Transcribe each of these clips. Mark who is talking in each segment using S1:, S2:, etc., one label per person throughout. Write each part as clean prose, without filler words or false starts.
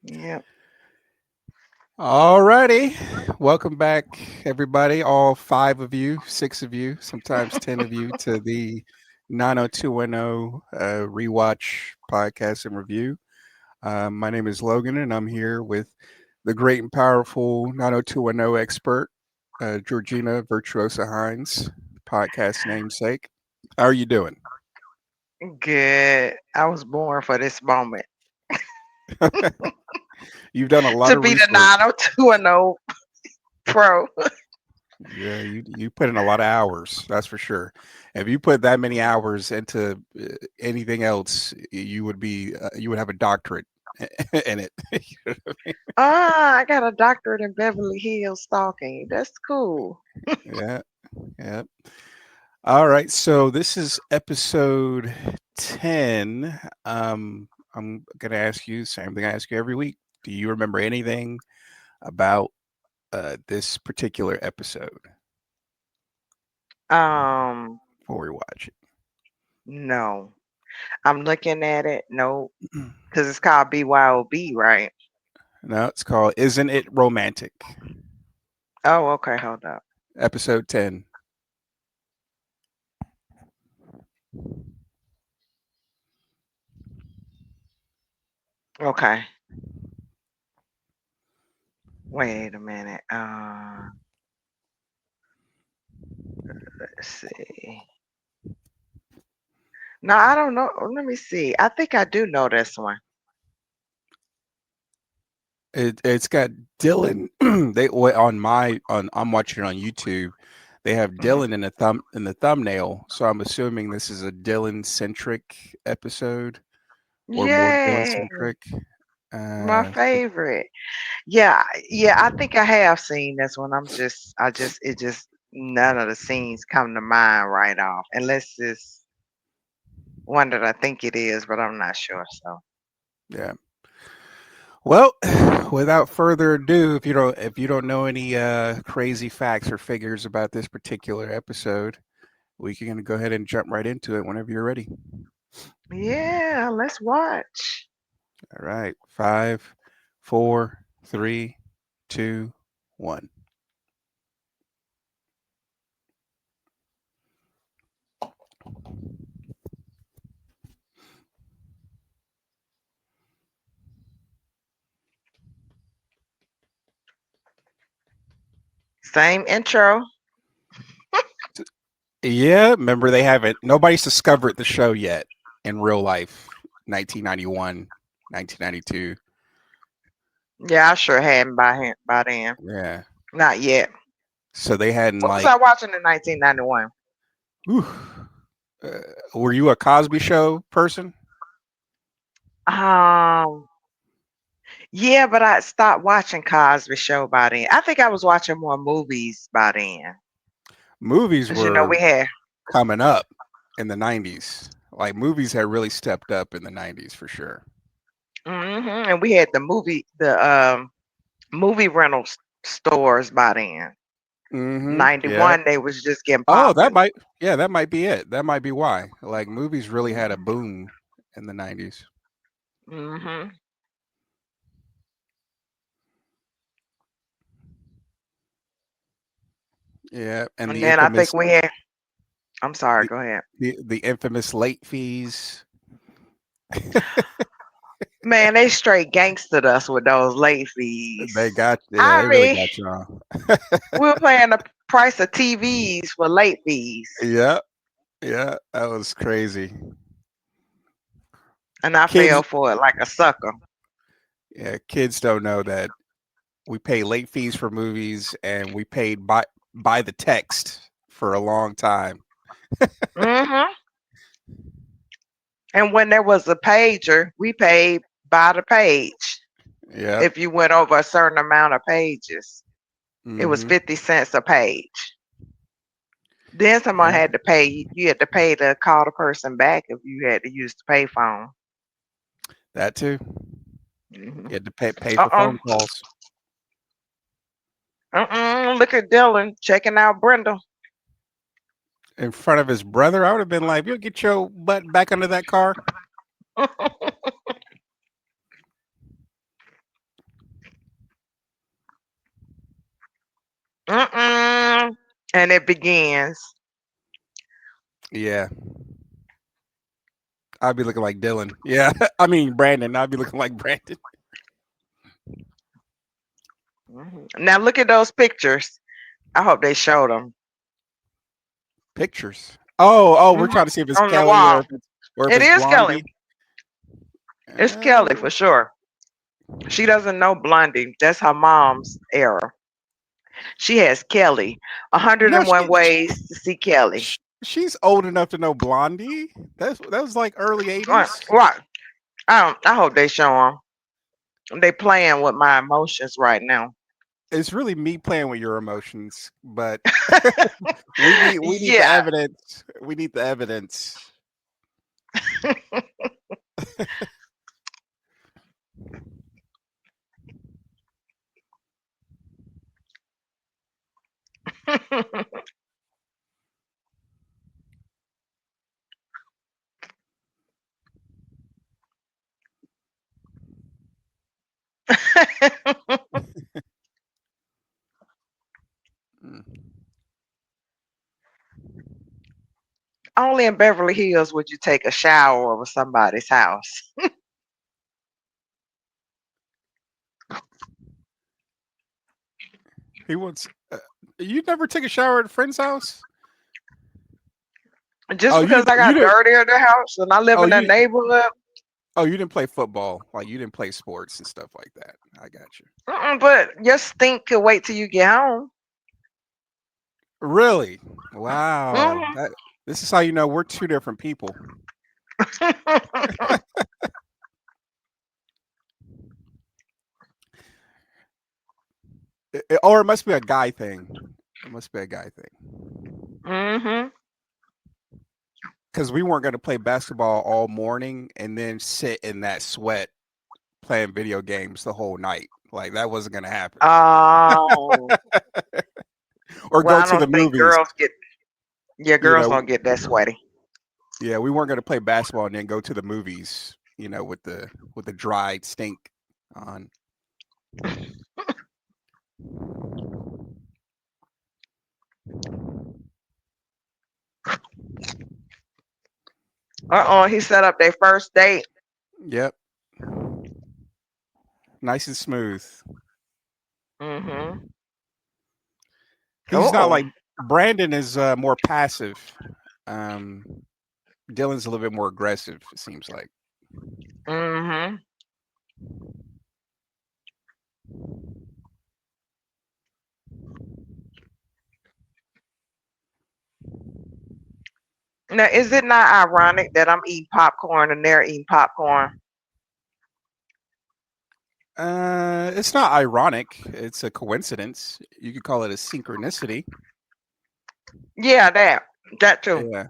S1: Yep.
S2: All righty. Welcome back, everybody. All five of you, six of you, sometimes 10 of you, to the 90210 Rewatch Podcast and Review. My name is Logan, and I'm here with the great and powerful 90210 expert, Georgina Virtuosa Hines, podcast namesake. How are you doing?
S1: Good. I was born for this moment
S2: You've done a lot
S1: to
S2: of
S1: be the
S2: research.
S1: 90210 pro.
S2: Yeah, you put in a lot of hours, that's for sure. If you put that many hours into anything else, you would have a doctorate in it. You know what I
S1: I got a doctorate in Beverly Hills stalking. That's cool.
S2: mean? Yeah, yeah. All right, so this is episode 10. I'm gonna ask you the same thing I ask you every week. Do you remember anything about this particular episode
S1: Um,
S2: before we watch
S1: no. I'm looking at it. No,
S2: it?
S1: because it's called BYOB, right?
S2: No, it's called "Isn't It Romantic?"
S1: Oh, okay. Hold up.
S2: Episode 10.
S1: Okay. Wait a minute. Let's see. No, I don't know. Let me see. I think I do know this one.
S2: It's got Dylan. On I'm watching it on YouTube. They have
S1: Mhm.
S2: Dylan in the thumbnail, so I'm assuming this is a Dylan centric episode or more Dylan
S1: Yeah,
S2: centric.
S1: my
S2: Uh,
S1: favorite. Yeah, yeah, I think I have seen this one. It just none of the scenes come to mind right off, unless it's one that I think it is, but I'm not sure. So,
S2: yeah. Well, without further ado, if you don't know any crazy facts or figures about this particular episode, we can go ahead and jump right into it whenever you're ready.
S1: yeah, let's watch.
S2: All right. Five, four, three, two, one.
S1: Same intro.
S2: Yeah, remember they haven't. Nobody's discovered the show yet in real life. 1991, 1992.
S1: Yeah, I sure hadn't by then.
S2: Yeah.
S1: Not yet.
S2: So they hadn't
S1: What was
S2: like.
S1: I watching in 1991?
S2: Whew, uh, were you a Cosby Show person?
S1: Um, yeah, but I stopped watching Cosby Show by then. I think I was watching more movies by then,
S2: Movies
S1: cause you know
S2: were
S1: we had.
S2: coming up in the 90s. Like movies had really stepped up in the 90s for sure.
S1: And we had the movie rental stores by then.
S2: Yeah.
S1: 91, they was just getting
S2: Oh,
S1: popping.
S2: that might be it. That might be why. Like movies really had a boom in the 90s.
S1: Hmm.
S2: Yeah, and
S1: And then I think we had. I'm sorry.
S2: the
S1: Go ahead.
S2: the infamous late fees.
S1: Man, they straight gangstered us with those late fees.
S2: Yeah,
S1: I
S2: they really
S1: mean,
S2: got you on.
S1: we were paying the price of TVs for late fees,
S2: Yeah, yeah, that was crazy.
S1: and I
S2: Kids,
S1: fell for it like a sucker.
S2: yeah, kids don't know that we pay late fees for movies and we paid by the text for a long time.
S1: Hmm. And when there was a pager, we paid by the page.
S2: Yep.
S1: If you went over a certain amount of pages, it was
S2: Mm-hmm.
S1: 50 cents a page. Then someone
S2: Yeah,
S1: had to pay. You had to pay to call the person back if you had to use the payphone.
S2: that too.
S1: Hmm.
S2: You had to pay for
S1: Uh-uh.
S2: phone calls
S1: Look at Dylan checking out Brenda.
S2: in front of his brother. I would have been like, "You'll get your butt back under that car."
S1: and it begins.
S2: Yeah, I'd be looking like Dylan. Yeah, I mean Brandon. I'd be looking like Brandon.
S1: Now look at those pictures. I hope they showed them.
S2: Pictures. Oh, we're
S1: Mhm.
S2: trying to see if it's
S1: On the
S2: Kelly
S1: wall.
S2: or if
S1: It
S2: it's
S1: is Kelly.
S2: Blondie.
S1: It's
S2: Uh,
S1: Kelly for sure. She doesn't know Blondie. That's her mom's era. She has Kelly.
S2: no,
S1: 101 ways to see Kelly.
S2: she's old enough to know Blondie. That was like early
S1: Right.
S2: '80s.
S1: Right. I hope they show them. They playing with my emotions right now.
S2: It's really me playing with your emotions, but we need the
S1: Yeah.
S2: evidence. We need the evidence. Mm.
S1: Only in Beverly Hills would you take a shower over somebody's house.
S2: He wants. You never take a shower at a friend's house?
S1: Just
S2: Oh,
S1: because I
S2: you
S1: got
S2: didn't.
S1: dirty in the house and I live
S2: Oh,
S1: in a neighborhood.
S2: you didn't play football. Like you didn't play sports and stuff like that. I got you.
S1: But your stink could wait till you get home.
S2: Really? Wow.
S1: Mhm.
S2: That this is how you know we're two different people. Or it must be a guy thing. It must be a guy thing.
S1: Mhm.
S2: Because we weren't going to play basketball all morning and then sit in that sweat playing video games the whole night. Like that wasn't going to happen.
S1: Oh,
S2: Or
S1: well,
S2: go
S1: I
S2: to the
S1: don't think
S2: movies.
S1: girls get. Yeah,
S2: You
S1: girls
S2: know,
S1: don't get that sweaty.
S2: yeah, we weren't going to play basketball and then go to the movies. You know, with the dried stink on.
S1: He set up their first date.
S2: Yep, nice and smooth.
S1: Mhm.
S2: He's not
S1: Oh.
S2: like Brandon is more passive. Um, Dylan's a little bit more aggressive. It seems like.
S1: Mhm. Now, is it not ironic that I'm eating popcorn and they're eating popcorn?
S2: It's not ironic. It's a coincidence. You could call it a synchronicity.
S1: Yeah, that too.
S2: Yeah,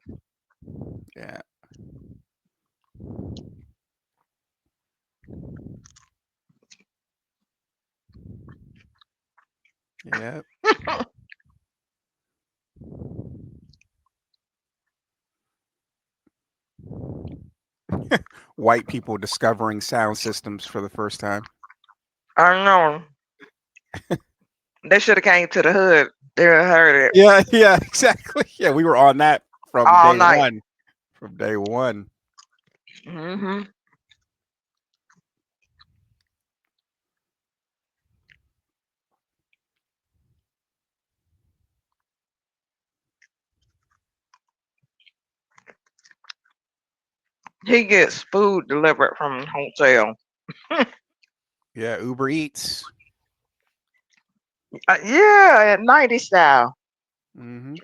S2: yeah, yeah. White people discovering sound systems for the first time.
S1: I know. They should have came to the hood. They would heard it
S2: Yeah, yeah, exactly. Yeah, we were on that from
S1: all
S2: day
S1: night.
S2: one. From day one.
S1: Mhm. He gets food delivered from the hotel.
S2: Yeah, Uber Eats.
S1: Yeah, at 90 style.
S2: Hmm.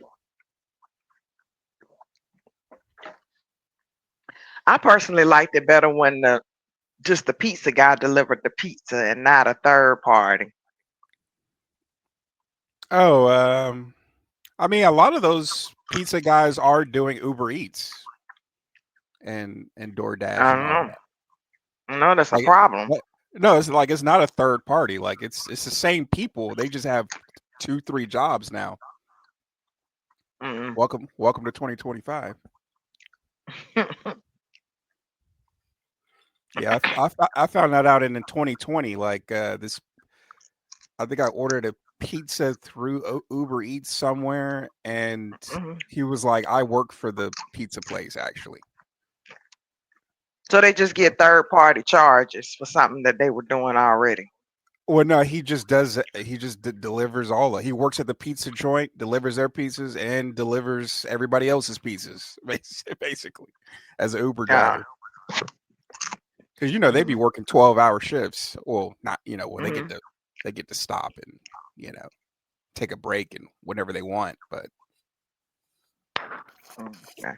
S1: I personally liked it better when the pizza guy delivered the pizza and not a third party.
S2: Oh, I mean, a lot of those pizza guys are doing Uber Eats and
S1: I
S2: DoorDash and
S1: don't
S2: all
S1: know.
S2: that.
S1: No, that's a
S2: Like,
S1: problem.
S2: what- no, it's like it's not a third party. Like it's the same people. They just have two, three jobs now.
S1: Mm-mm.
S2: Welcome to 2025. Yeah, I found that out in 2020. Like this, I think I ordered a pizza through Uber Eats somewhere, and
S1: Mhm.
S2: he was like, "I work for the pizza place, actually."
S1: So they just get third party charges for something that they were doing already.
S2: Well, no, he just does. He just delivers all. He works at the pizza joint, delivers their pizzas, and delivers everybody else's pizzas, basically, as an Uber
S1: Uh,
S2: driver. Because they be
S1: mm,
S2: working 12-hour shifts. Well, not well,
S1: mhm,
S2: they get to stop and take a break and whenever they want. But
S1: okay.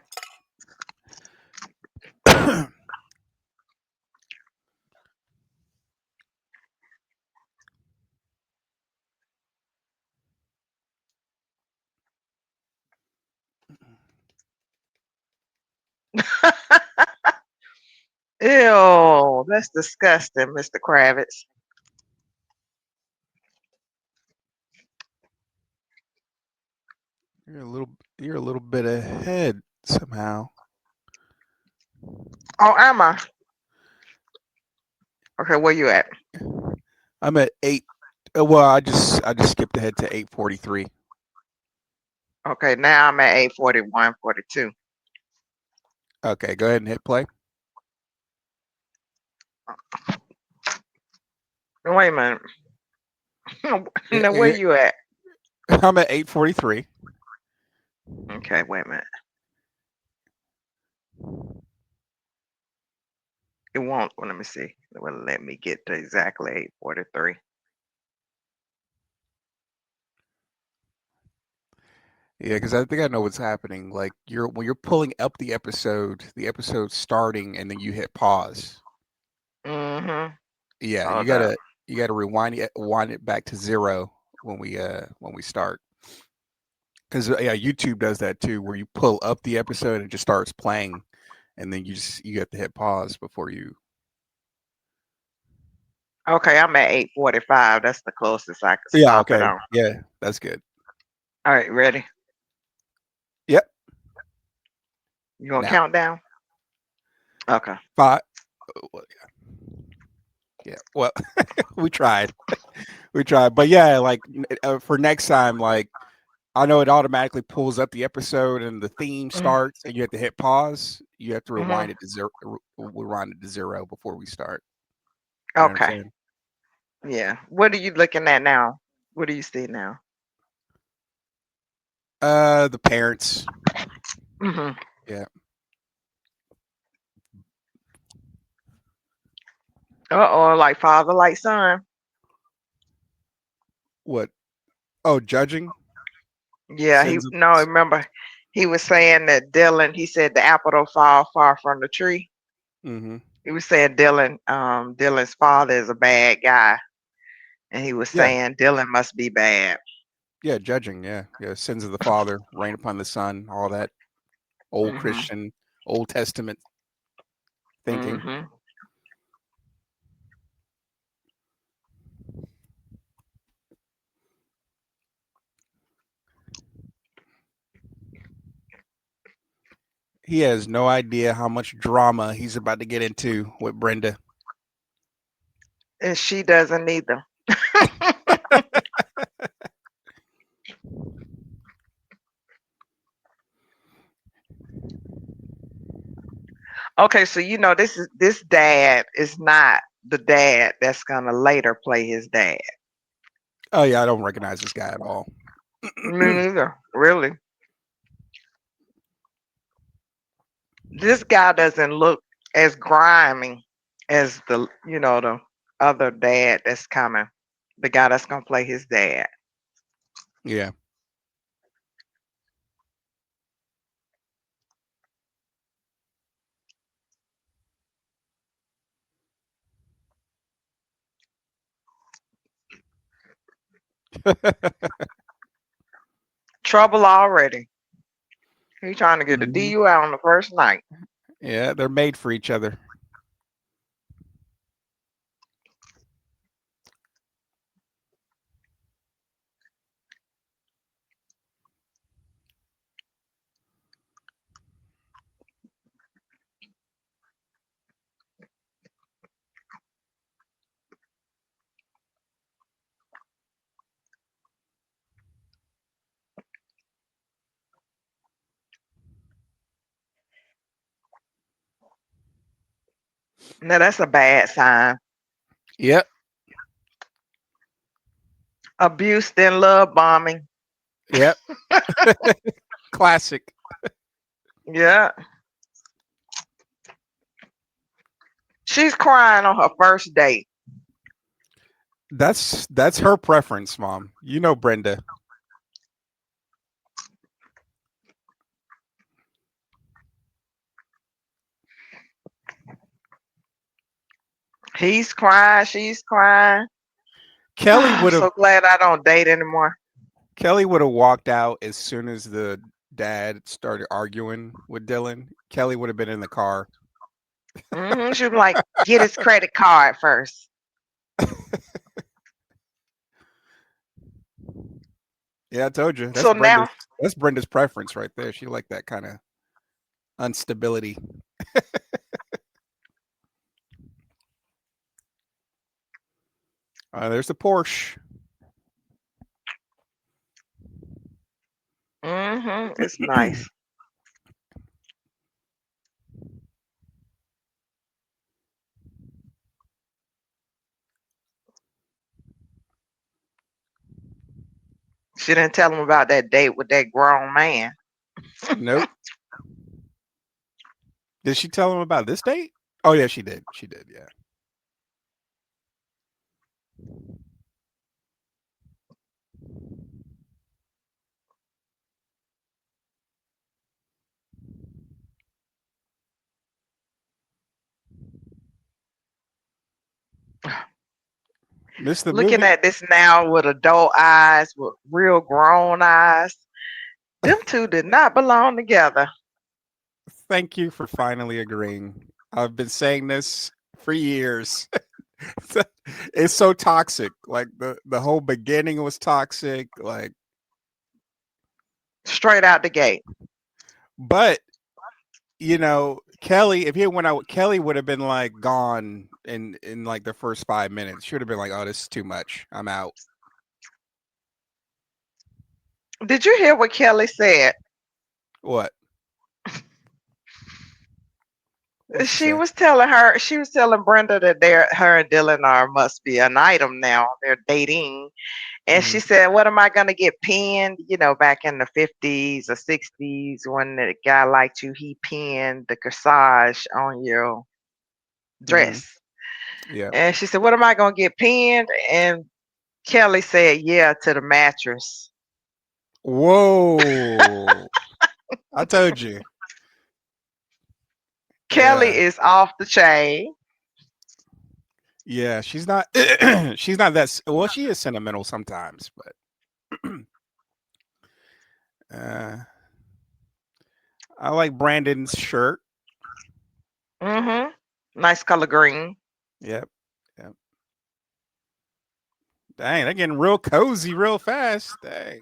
S1: Ew, that's disgusting, Mr. Kravitz.
S2: you're a little you're a little bit ahead somehow.
S1: Oh, am I? Okay, where you at?
S2: I'm at 8. Well, I just skipped ahead to 8:43.
S1: Okay, now I'm at 8:41, 42.
S2: Okay, go ahead and hit play.
S1: Wait a minute.
S2: Yeah,
S1: Now where you at?
S2: I'm at 8:43.
S1: Okay, wait a minute. It won't. Well, let me see. It will let me get to exactly 8:43.
S2: Yeah, because I think I know what's happening. Like when you're pulling up the episode's starting, and then you hit pause.
S1: Mm-hmm.
S2: Yeah,
S1: Hold up.
S2: you gotta wind it back to zero when we start. Because yeah, YouTube does that too, where you pull up the episode and it just starts playing, and then you have to hit pause before you.
S1: Okay, I'm at 8:45. That's the closest I can
S2: Yeah.
S1: stop it
S2: Okay.
S1: on.
S2: Yeah, that's good.
S1: All right, ready?
S2: Yep.
S1: You gonna
S2: Now
S1: count down? Okay.
S2: five. Yeah. Well, we tried. We tried, but yeah, like for next time, like I know it automatically pulls up the episode and the theme starts, and you have to hit pause. You have to
S1: Mm-hmm.
S2: rewind it to zero before we start. You know what I'm
S1: Okay.
S2: saying?
S1: Yeah. What are you looking at now? What do you see now?
S2: The parents.
S1: Mm-hmm.
S2: Yeah.
S1: Uh-oh, like father, like son.
S2: What? Oh, judging
S1: Yeah, he
S2: sins of.
S1: no, remember he was saying that Dylan, he said the apple don't fall far from the tree.
S2: Mm-hmm.
S1: He was saying Dylan's father is a bad guy. And he was
S2: Yeah.
S1: saying Dylan must be bad.
S2: Yeah. Judging. Yeah. Yeah. Sins of the father, rain upon the son. All that old
S1: Mhm.
S2: Christian, Old Testament thinking.
S1: Mhm.
S2: He has no idea how much drama he's about to get into with Brenda.
S1: And she doesn't either. Okay, so this dad is not the dad that's gonna later play his dad.
S2: Oh yeah, I don't recognize this guy at all.
S1: Me neither. Really. This guy doesn't look as grimy as the other dad that's coming. The guy that's gonna play his dad.
S2: Yeah.
S1: Trouble already. He trying to get the
S2: Mhm.
S1: DUI on the first night.
S2: Yeah, they're made for each other.
S1: Now that's a bad sign.
S2: Yep.
S1: Abuse then love bombing.
S2: Yep. Classic.
S1: Yeah. She's crying on her first date.
S2: That's her preference, mom. You know Brenda.
S1: He's crying. She's crying.
S2: Kelly
S1: I'm
S2: would have
S1: so glad I don't date anymore.
S2: Kelly would have walked out as soon as the dad started arguing with Dylan. Kelly would have been in the car.
S1: She was like, get his credit card first.
S2: Yeah, I told you.
S1: So now,
S2: That's Brenda's preference right there. She liked that kind of instability. There's the Porsche.
S1: it's nice. She didn't tell him about that date with that grown man.
S2: Nope. Did she tell him about this date? Oh yeah, she did. She did. Yeah. Missed the
S1: Looking
S2: movie.
S1: at this now with adult eyes, with real grown eyes, them two did not belong together.
S2: Thank you for finally agreeing. I've been saying this for years. It's so toxic. Like the whole beginning was toxic. Like,
S1: Straight out the gate.
S2: but Kelly, if he had went out, Kelly would have been like gone in like the first 5 minutes. She would have been like, "Oh, this is too much. I'm out."
S1: Did you hear what Kelly said?
S2: What? What'd she
S1: She
S2: say?
S1: was telling her, she was telling Brenda that her and Dylan are must be an item now. They're dating. And she
S2: Hmm.
S1: said, what am I gonna get pinned? You know, back in the 50s or 60s when the guy liked you, he pinned the corsage on your
S2: Hmm.
S1: dress.
S2: Yeah.
S1: And she said, what am I gonna get pinned? And Kelly said, yeah, to the mattress.
S2: Whoa! I told you.
S1: Kelly
S2: Yeah.
S1: is off the chain.
S2: Yeah. She's not. She's not that. Well, she is sentimental sometimes, but uh, I like Brandon's shirt.
S1: Mm-hmm. Nice color green.
S2: Yep. Yep. Dang, they're getting real cozy real fast. Dang.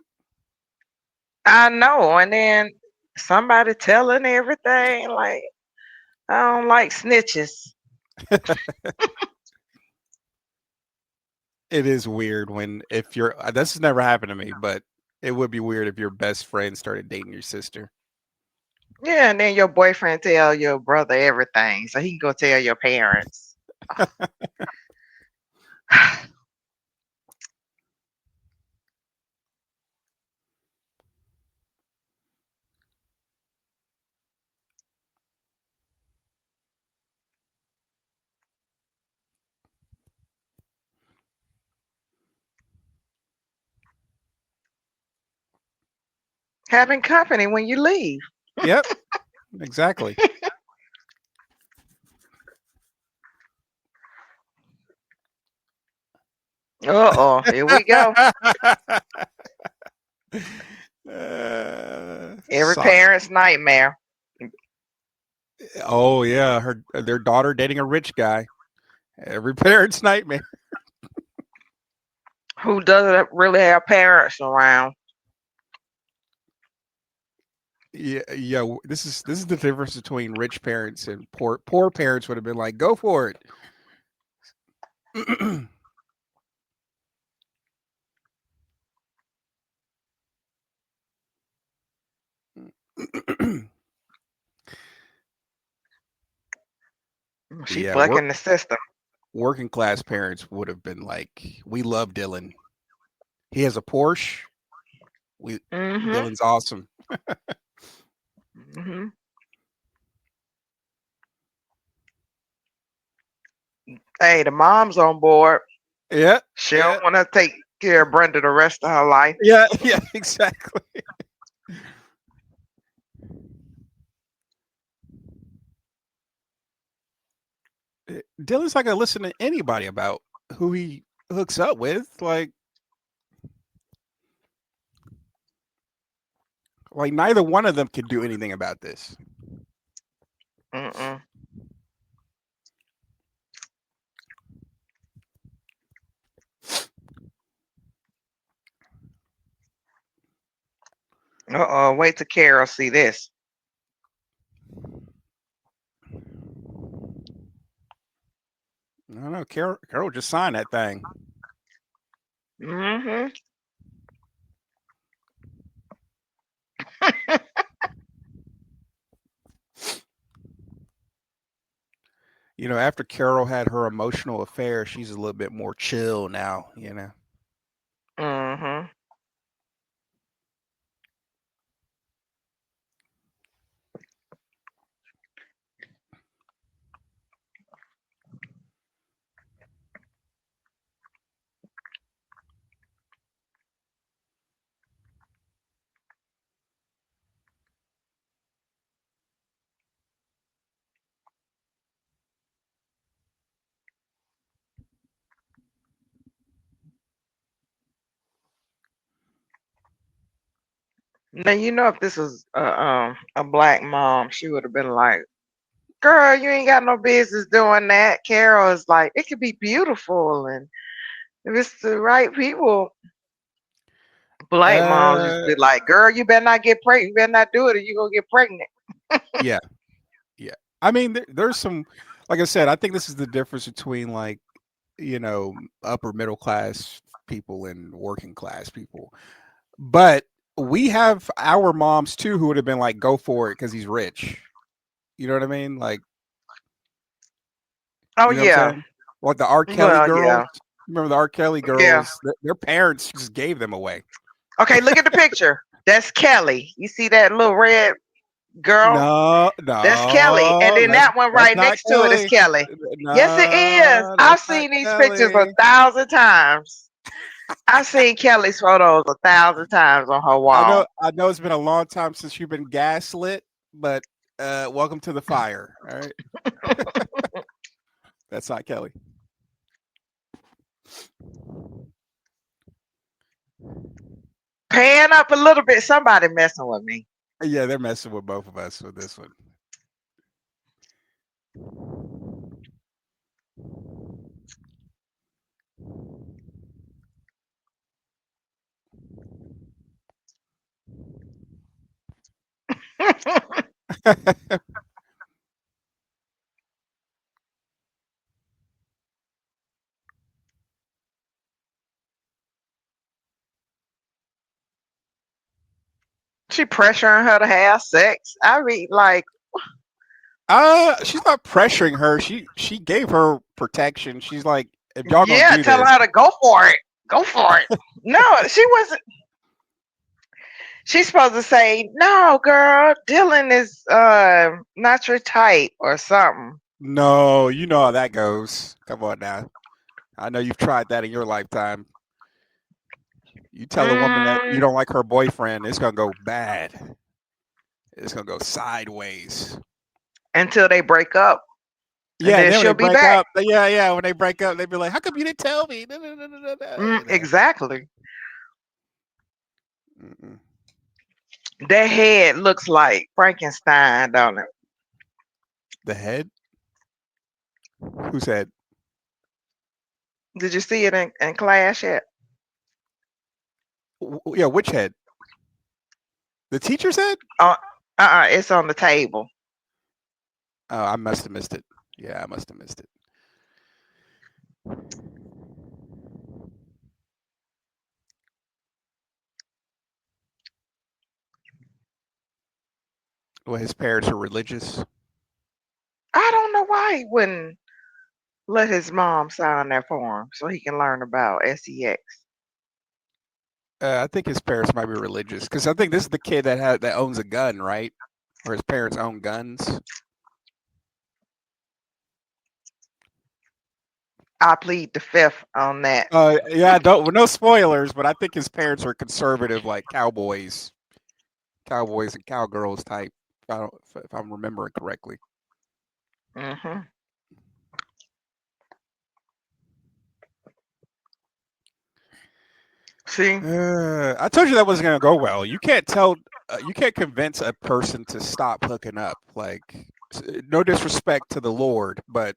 S1: I know. And then somebody telling everything like I don't like snitches.
S2: It is weird when if you're this has never happened to me, but it would be weird if your best friend started dating your sister.
S1: Yeah, and then your boyfriend tell your brother everything, so he can go tell your parents. Having company when you leave.
S2: Yep, exactly.
S1: Uh-oh, here we go. Every
S2: Suck.
S1: parent's nightmare.
S2: Oh yeah, her their daughter dating a rich guy. Every parent's nightmare.
S1: Who doesn't really have parents around?
S2: Yeah, yeah. This is the difference between rich parents and poor parents would have been like, go for it.
S1: She
S2: Yeah,
S1: bucking the system.
S2: working class parents would have been like, "We love Dylan. He has a Porsche. We
S1: Mhm.
S2: Dylan's awesome."
S1: Mhm. Hey, the mom's on board.
S2: Yeah,
S1: She
S2: yeah,
S1: don't want to take care of Brenda the rest of her life.
S2: yeah, yeah, exactly. Dylan's not gonna listen to anybody about who he hooks up with. Like neither one of them could do anything about this.
S1: Mm-mm. Uh-oh. Wait till Carol see this.
S2: I don't know. Carol just signed that thing.
S1: Mhm.
S2: After Carol had her emotional affair, she's a little bit more chill now.
S1: Mhm. Now you know if this was a black mom, she would have been like, "Girl, you ain't got no business doing that." Carol is like, "It could be beautiful, and if it's the right people." Black moms just
S2: Uh,
S1: be like, "Girl, you better not get pregnant. You better not do it, or you gonna get pregnant."
S2: yeah, yeah. I mean, there's some, like I said, I think this is the difference between upper middle class people and working class people. But we have our moms too who would have been like, "Go for it," because he's rich. You know what I mean? Like,
S1: Oh
S2: you know what I'm
S1: yeah,
S2: saying? Like the R. Kelly
S1: well
S2: girls.
S1: yeah,
S2: Remember the R. Kelly
S1: yeah.
S2: girls? Their parents just gave them away.
S1: Okay, look at the picture. That's Kelly. You see that little red girl?
S2: No,
S1: That's Kelly. And
S2: no,
S1: then that one
S2: that's
S1: right
S2: not
S1: next to it is
S2: Kelly.
S1: Kelly. Yes, it is.
S2: No, that's
S1: I've
S2: not
S1: seen these pictures a
S2: Kelly.
S1: thousand times. I've seen Kelly's photos a thousand times on her wall.
S2: I know it's been a long time since you've been gaslit, but welcome to the fire. All right. That's not Kelly.
S1: Pan up a little bit. Somebody messing with me.
S2: Yeah, they're messing with both of us with this one.
S1: She pressuring her to have sex. I read like,
S2: She's not pressuring her. She gave her protection. She's like, if y'all gonna
S1: yeah,
S2: do
S1: tell
S2: this,
S1: her to go for it. Go for it. No, she wasn't. She's supposed to say, "No, girl, Dylan is not your type or something."
S2: no, you know how that goes. Come on now. I know you've tried that in your lifetime. You tell a woman that you
S1: Mm,
S2: don't like her boyfriend, it's gonna go bad. It's gonna go sideways.
S1: until they break up, and
S2: Yeah, and
S1: then
S2: then when they
S1: she'll be
S2: break
S1: back.
S2: up, yeah, when they break up, they be like, "How come you didn't tell me?" No, no, no, no, no, no,
S1: Exactly.
S2: Mm-mm.
S1: That head looks like Frankenstein, don't it?
S2: The head? Who said?
S1: Did you see it in class yet?
S2: Yeah, which head? The teacher's head?
S1: Oh, it's on the table.
S2: Oh, I must have missed it. Yeah, I must have missed it. Well, his parents are religious.
S1: I don't know why why he wouldn't let his mom sign that form so he can learn about sex?
S2: I think his parents might be religious because I think this is the kid that owns a gun, right? Or his parents own guns.
S1: I plead the fifth on that.
S2: Yeah, don't well, no spoilers, but I think his parents are conservative, like cowboys and cowgirls type. If I'm remembering correctly.
S1: Hmm. See?
S2: I told you that wasn't gonna go well. You can't convince a person to stop hooking up. Like, no disrespect to the Lord, but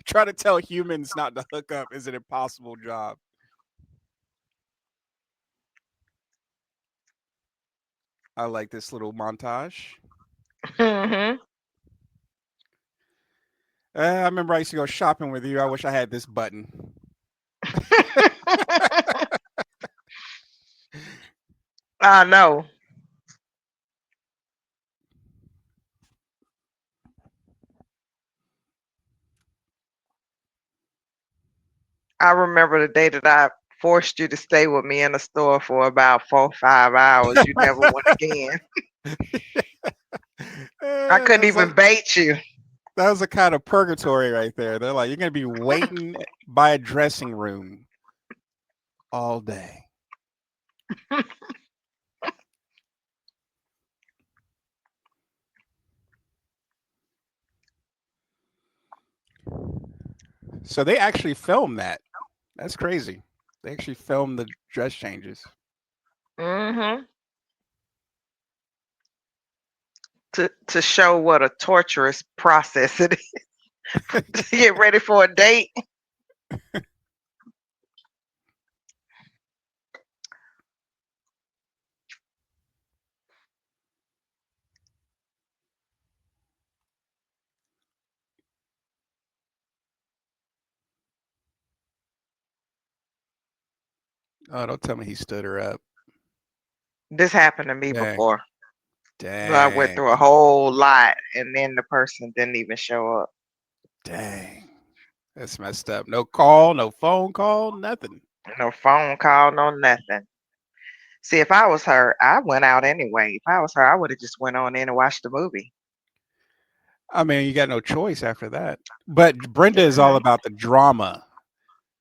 S2: try to tell humans not to hook up is an impossible job. I like this little montage.
S1: Hmm.
S2: I remember I used to go shopping with you. I wish I had this button.
S1: I know. I remember the day that I forced you to stay with me in the store for about 4 or 5 hours. You never went again. I couldn't
S2: That's
S1: even
S2: like
S1: bait you.
S2: that was a kind of purgatory right there. They're like, you're gonna be waiting by a dressing room all day. So they actually filmed that. That's crazy. They actually filmed the dress changes.
S1: Hmm. To show what a torturous process it is to get ready for a date.
S2: Oh, don't tell me he stood her up.
S1: This happened to me
S2: Dang.
S1: before. Where I went
S2: Dang.
S1: through a whole lot and then the person didn't even show up.
S2: Dang. That's messed up. No call, no phone call, nothing.
S1: No phone call, no nothing. See, if I was her, I went out anyway. If I was her, I would have just went on in and watched the movie.
S2: I mean, you got no choice after that. But Brenda is all
S1: Hmm.
S2: about the drama.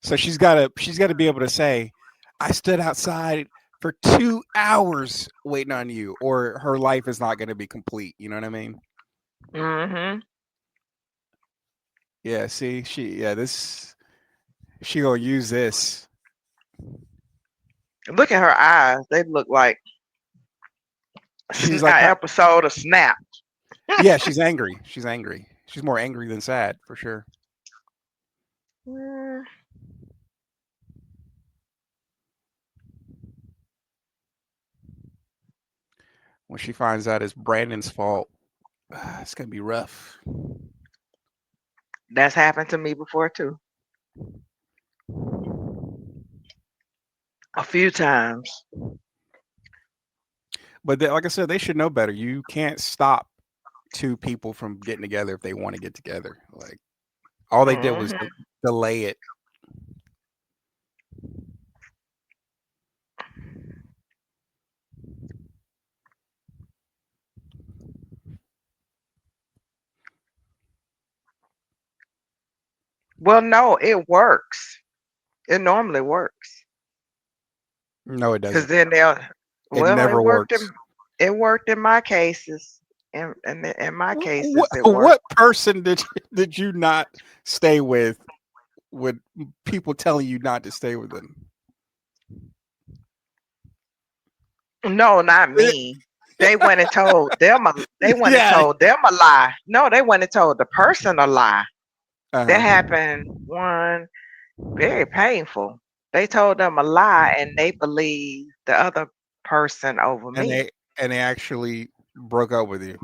S2: So she's gotta be able to say, I stood outside for 2 hours waiting on you, or her life is not gonna be complete. You know what I mean?
S1: Hmm.
S2: Yeah, see, she gonna use this.
S1: Look at her eyes. They look like
S2: She's
S1: an
S2: like
S1: episode of Snap.
S2: yeah, she's angry. She's angry. She's more angry than sad for sure.
S1: Mm,
S2: When she finds out it's Brandon's fault, it's gonna be rough.
S1: that's happened to me before too. A few times.
S2: But like I said, they should know better. You can't stop two people from getting together if they want to get together. Like all they did was
S1: Hmm.
S2: delay it.
S1: Well, no, it works. It normally works.
S2: No, it
S1: Cause
S2: doesn't.
S1: then they'll.
S2: It
S1: Well,
S2: never works.
S1: it worked in my cases. In my
S2: What,
S1: cases, it worked.
S2: what person did you not stay with people telling you not to stay with them?
S1: No, not me. They went and told them. They went and
S2: Yeah.
S1: told them a lie. No, they went and told the person a lie. That
S2: Uh-huh.
S1: happened one very painful. They told them a lie and they believed the other person over
S2: And
S1: me.
S2: they actually broke up with you.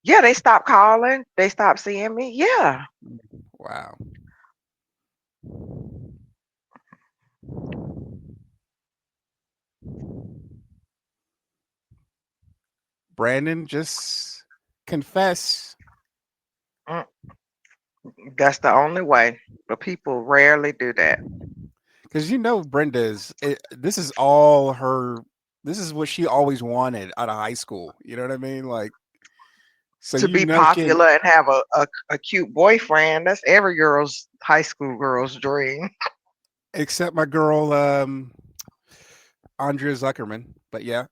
S1: Yeah, they stopped calling. They stopped seeing me. Yeah.
S2: Wow. Brandon, just confess.
S1: Mm, that's the only way. But people rarely do that.
S2: Because Brenda this is all her. This is what she always wanted out of high school. You know what I mean? Like, so
S1: To be
S2: she didn't,
S1: popular and have a cute boyfriend, that's every girl's high school girl's dream.
S2: except my girl Andrea Zuckerman. But yeah,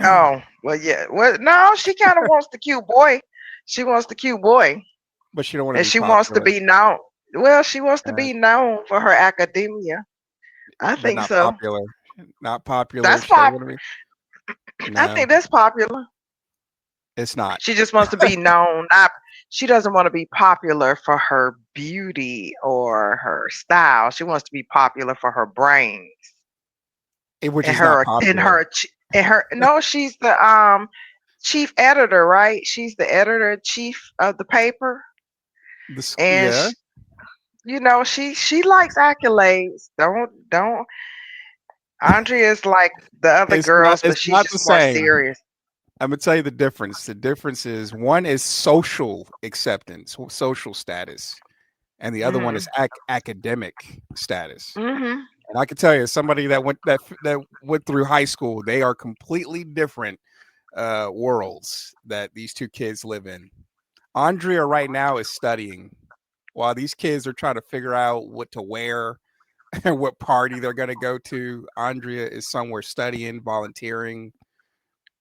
S1: Oh, well, yeah. Well, no, she kind of wants the cute boy. She wants the cute boy.
S2: but she don't want to
S1: And
S2: be
S1: she wants to
S2: popular,
S1: be known. Well, she wants to
S2: uh,
S1: be known for her academia. I
S2: but
S1: think
S2: not
S1: so.
S2: popular. Not popular.
S1: That's
S2: She doesn't
S1: pop.
S2: want to be.
S1: I
S2: No,
S1: think that's popular.
S2: it's not.
S1: She just wants to be known. Not. She doesn't want to be popular for her beauty or her style. She wants to be popular for her brains
S2: Which
S1: and
S2: is not
S1: her and
S2: popular.
S1: her and her. No, she's the chief editor, right? She's the editor chief of the paper, and
S2: Yeah,
S1: she likes accolades. Don't Andrea is like the other
S2: it's not.
S1: girls, but
S2: It's
S1: she's
S2: not the
S1: just more
S2: same.
S1: serious.
S2: I'm gonna tell you the difference. The difference is one is social acceptance, social status, and the other one is
S1: Mhm.
S2: academic status.
S1: Mhm.
S2: And I can tell you, somebody that went through high school, they are completely different worlds that these two kids live in. Andrea right now is studying, while these kids are trying to figure out what to wear and what party they're going to go to. Andrea is somewhere studying, volunteering,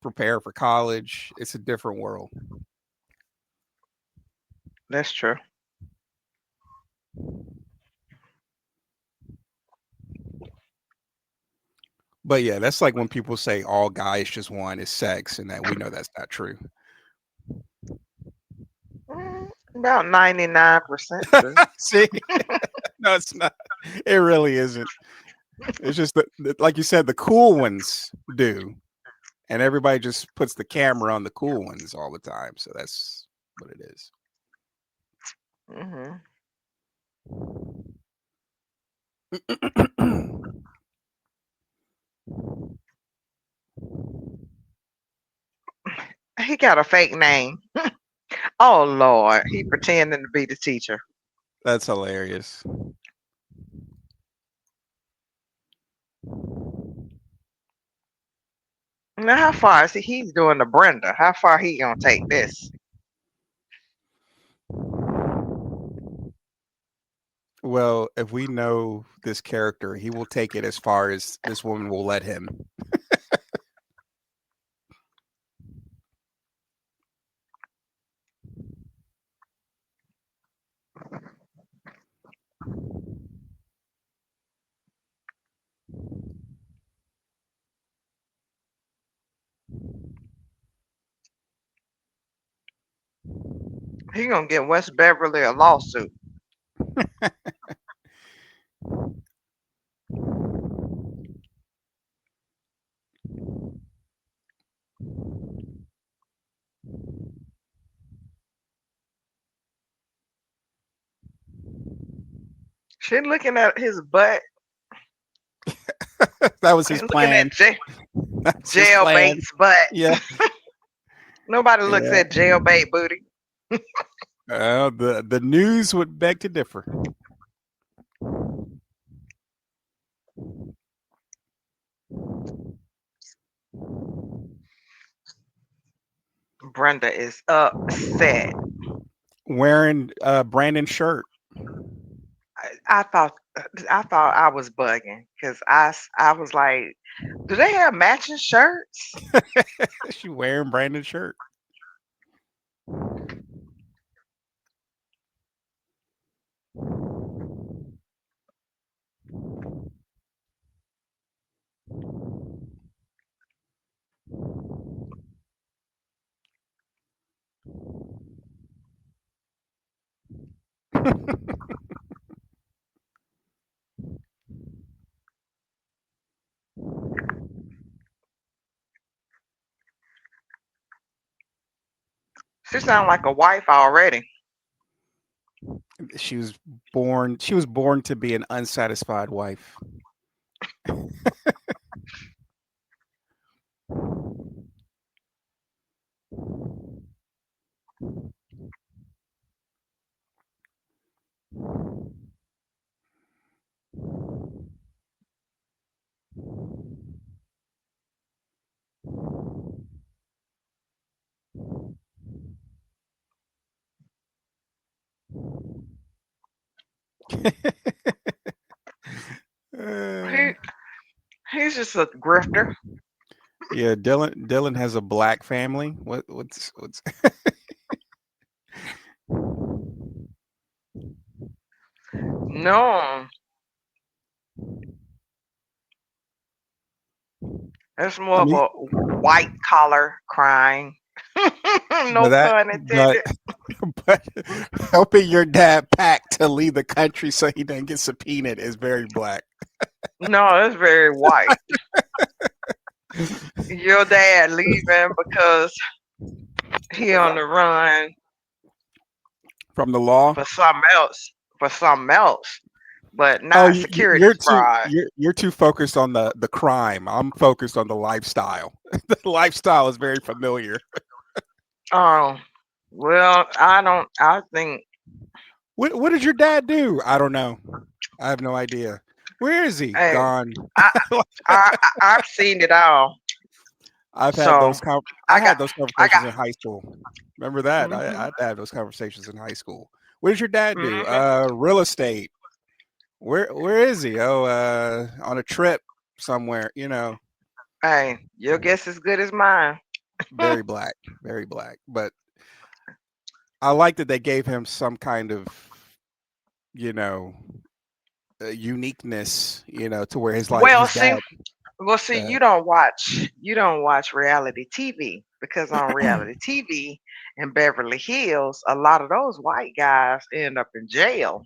S2: prepare for college. It's a different world.
S1: That's true.
S2: But yeah, that's like when people say all guys just want is sex, and that we know that's not true.
S1: About 99% true.
S2: See, no, it's not. It really isn't. It's just that, like you said, the cool ones do, and everybody just puts the camera on the cool ones all the time. So that's what it is.
S1: Mhm. He got a fake name. Oh Lord, he pretending to be the teacher.
S2: That's hilarious.
S1: Now, how far is he? He's doing the Brenda. How far he gonna take this?
S2: Well, if we know this character, he will take it as far as this woman will let him.
S1: He gonna get West Beverly a lawsuit. She looking at his butt
S2: That was his
S1: and looking at
S2: plan. That's his plan.
S1: jailbait's butt.
S2: Yeah.
S1: Nobody looks
S2: Yeah.
S1: at jailbait booty.
S2: The news would beg to differ.
S1: Brenda is upset.
S2: Wearing Brandon's shirt.
S1: I thought I was bugging because I was like, do they have matching shirts?
S2: She wearing Brandon's shirt.
S1: She sound like a wife already.
S2: She was born to be an unsatisfied wife. Uh,
S1: He he's just a grifter.
S2: yeah, Dylan has a black family. What's
S1: No, it's
S2: I
S1: more of
S2: mean,
S1: a white collar crime.
S2: but
S1: No
S2: that
S1: pun
S2: but
S1: intended.
S2: but helping your dad pack to leave the country so he doesn't get subpoenaed is very black.
S1: No, it's very white. Your dad leaving because he on the run
S2: From the law.
S1: for something else, for something else, but
S2: Oh,
S1: not security fraud.
S2: you're too focused on the crime. I'm focused on the lifestyle. The lifestyle is very familiar.
S1: Oh, well, I don't. I think
S2: What did your dad do? I don't know. I have no idea. Where is he?
S1: hey,
S2: Gone.
S1: I I've seen it all. So
S2: I
S1: I got
S2: had those
S1: I got.
S2: conversations in high school. Remember that? I
S1: Mhm.
S2: had to have those conversations in high school. What does your dad do?
S1: Mhm.
S2: Real estate. Where is he? Oh, on a trip somewhere.
S1: Hey, your guess is good as mine.
S2: Very black, very black. But I like that they gave him some kind of, you know, uniqueness, to where
S1: Well,
S2: his
S1: see,
S2: dad. Uh,
S1: you don't watch reality TV because on reality TV in Beverly Hills, a lot of those white guys end up in jail.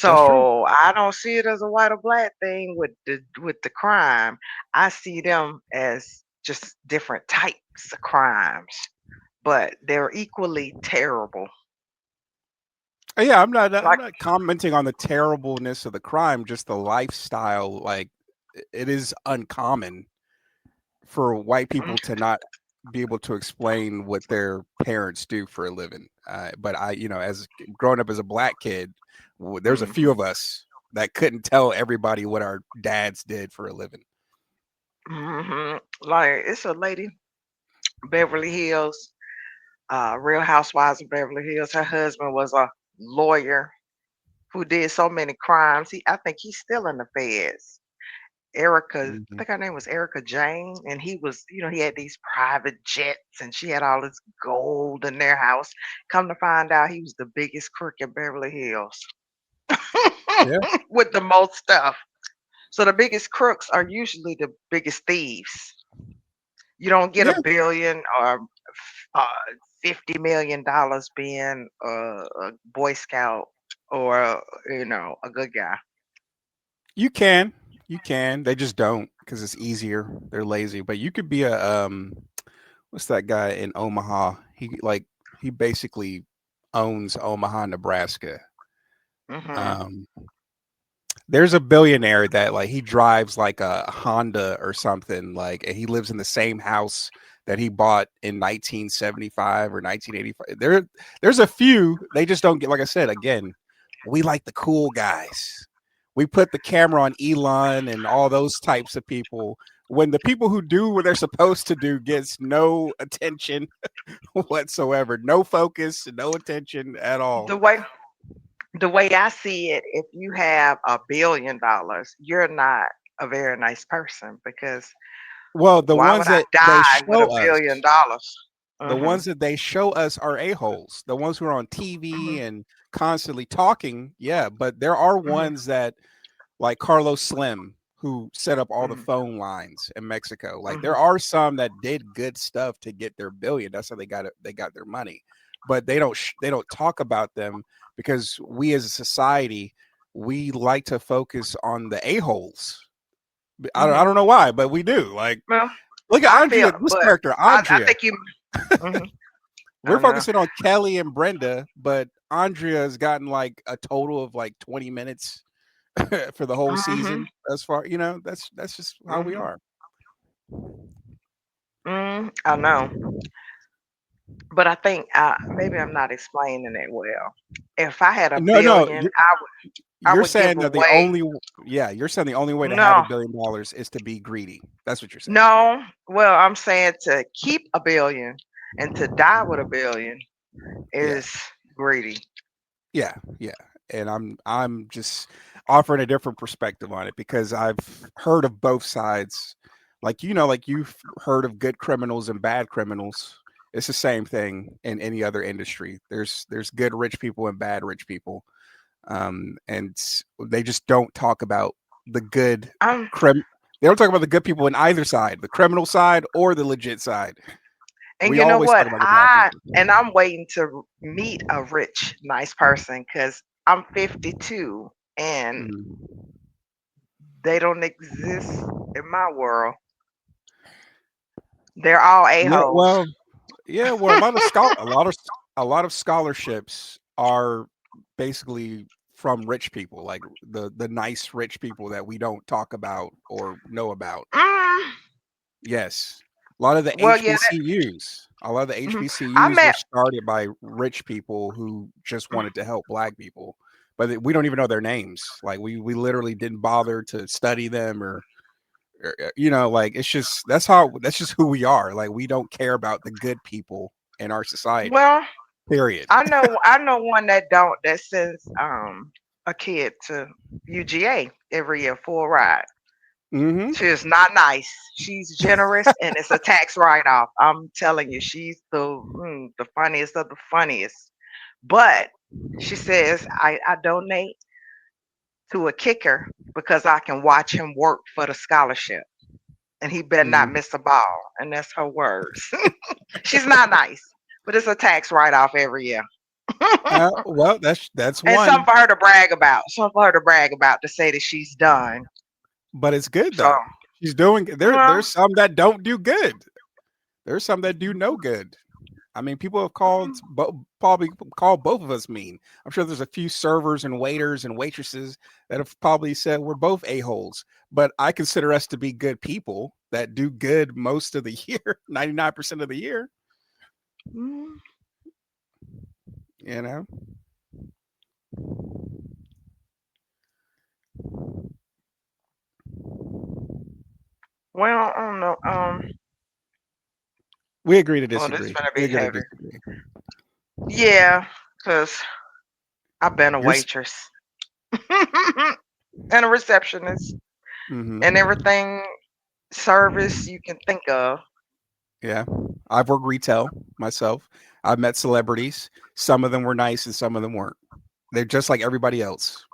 S2: that's true.
S1: So I don't see it as a white or black thing with the crime. I see them as just different types of crimes, but they're equally terrible.
S2: Yeah, I'm
S1: Like,
S2: not commenting on the terribleness of the crime, just the lifestyle. Like, it is uncommon for white
S1: mm,
S2: people to not be able to explain what their parents do for a living. But as growing up as a black kid, there's a few
S1: mhm,
S2: of us that couldn't tell everybody what our dads did for a living.
S1: like it's a lady, Beverly Hills, Real Housewives of Beverly Hills. Her husband was a lawyer who did so many crimes. I think he's still in the feds. I
S2: Mhm.
S1: think her name was Erica Jane, and he was, he had these private jets, and she had all this gold in their house. Come to find out, he was the biggest crook in Beverly Hills
S2: Yeah,
S1: with the most stuff. So the biggest crooks are usually the biggest thieves. You don't get a
S2: yeah,
S1: billion or uh, $50 million being a Boy Scout or a good guy.
S2: you can, you can. They just don't because it's easier. They're lazy. But you could be a what's that guy in Omaha? He basically owns Omaha, Nebraska.
S1: Hmm.
S2: Um, there's a billionaire that like he drives like a Honda or something like, and he lives in the same house that he bought in 1975 or 1985. There's a few, they just don't get, like I said again, we like the cool guys. We put the camera on Elon and all those types of people when the people who do what they're supposed to do gets no attention whatsoever, no focus, no attention at all.
S1: The way the way I see it, if you have $1 billion, you're not a very nice person because
S2: Well, the
S1: why
S2: ones
S1: would I
S2: that they
S1: die with a
S2: show us
S1: billion dollars?
S2: the
S1: Mm-hmm.
S2: ones that they show us are a-holes. The ones who are on TV
S1: Hmm.
S2: and constantly talking, yeah, but there are
S1: Hmm.
S2: ones that like Carlos Slim who set up all the
S1: Hmm.
S2: phone lines in Mexico. Like
S1: Hmm.
S2: there are some that did good stuff to get their billion. That's how they got it. They got their money. But they don't talk about them because we as a society, we like to focus on the a-holes. I
S1: Hmm.
S2: don't know why, but we do. Like
S1: Well,
S2: look at
S1: I feel,
S2: Andrea, this
S1: but
S2: character,
S1: I
S2: Andrea.
S1: think you. Hmm.
S2: We're
S1: I know.
S2: focusing on Kelly and Brenda, but Andrea has gotten like a total of like 20 minutes for the whole
S1: Hmm.
S2: season. As far that's just how we
S1: Hmm.
S2: are.
S1: I know, but I think maybe I'm not explaining it well. If I had a
S2: No, no,
S1: billion, I
S2: you're
S1: would give
S2: saying that the
S1: away.
S2: only yeah, you're saying the only way to have
S1: No,
S2: $1 billion is to be greedy. That's what you're saying. Yeah,
S1: no. Well, I'm saying to keep a billion and to die with a billion
S2: yeah,
S1: is greedy.
S2: yeah, yeah. and I'm just offering a different perspective on it because I've heard of both sides. Like like you've heard of good criminals and bad criminals. It's the same thing in any other industry. There's good rich people and bad rich people, and they just don't talk about the good
S1: Um,
S2: crim. They don't talk about the good people in either side, the criminal side or the legit side.
S1: and
S2: We
S1: you know
S2: always talk
S1: what?
S2: about the bad people.
S1: I'm waiting to meet a rich, nice person because I'm 52 and
S2: Mhm.
S1: they don't exist in my world. They're all
S2: Yeah,
S1: a-holes.
S2: well, yeah, well, a lot of scholarships are basically from rich people, like the nice rich people that we don't talk about or know about.
S1: Mm,
S2: Yes. A lot of the
S1: well, yeah,
S2: HBCUs, a lot of the
S1: mhm. I
S2: HBCUs were
S1: met.
S2: started by rich people who just wanted to help black people, but we don't even know their names. Like we literally didn't bother to study them or like that's just who we are. Like we don't care about the good people in our society.
S1: Well,
S2: Period.
S1: I know one that sends a kid to UGA every year for a ride.
S2: Hmm.
S1: She is not nice. She's generous, and it's a tax write off. I'm telling you, she's the funniest of the funniest. But she says I donate to a kicker because I can watch him work for the scholarship, and he better not
S2: Hmm.
S1: miss a ball. And that's her words. She's not nice, but it's a tax write off every year.
S2: Well, that's
S1: And
S2: one,
S1: something for her to brag about. Something for her to brag about to say that she's done.
S2: but it's good
S1: So,
S2: though. She's doing there.
S1: well,
S2: There's some that don't do good. There's some that do no good. I mean, people have probably called both of us mean. I'm sure there's a few servers and waiters and waitresses that have probably said we're both a-holes, but I consider us to be good people that do good most of the year, 99% of the year,
S1: mm,
S2: you know.
S1: well, I don't know.
S2: We agree to
S1: Oh, this is
S2: disagree.
S1: gonna
S2: We
S1: be
S2: agree to
S1: heavy.
S2: disagree.
S1: Yeah, cause I've been a
S2: You're
S1: waitress and a receptionist and
S2: mm-hmm.
S1: everything service you can think of.
S2: Yeah. I've worked retail myself. I've met celebrities. Some of them were nice and some of them weren't. They're just like everybody else.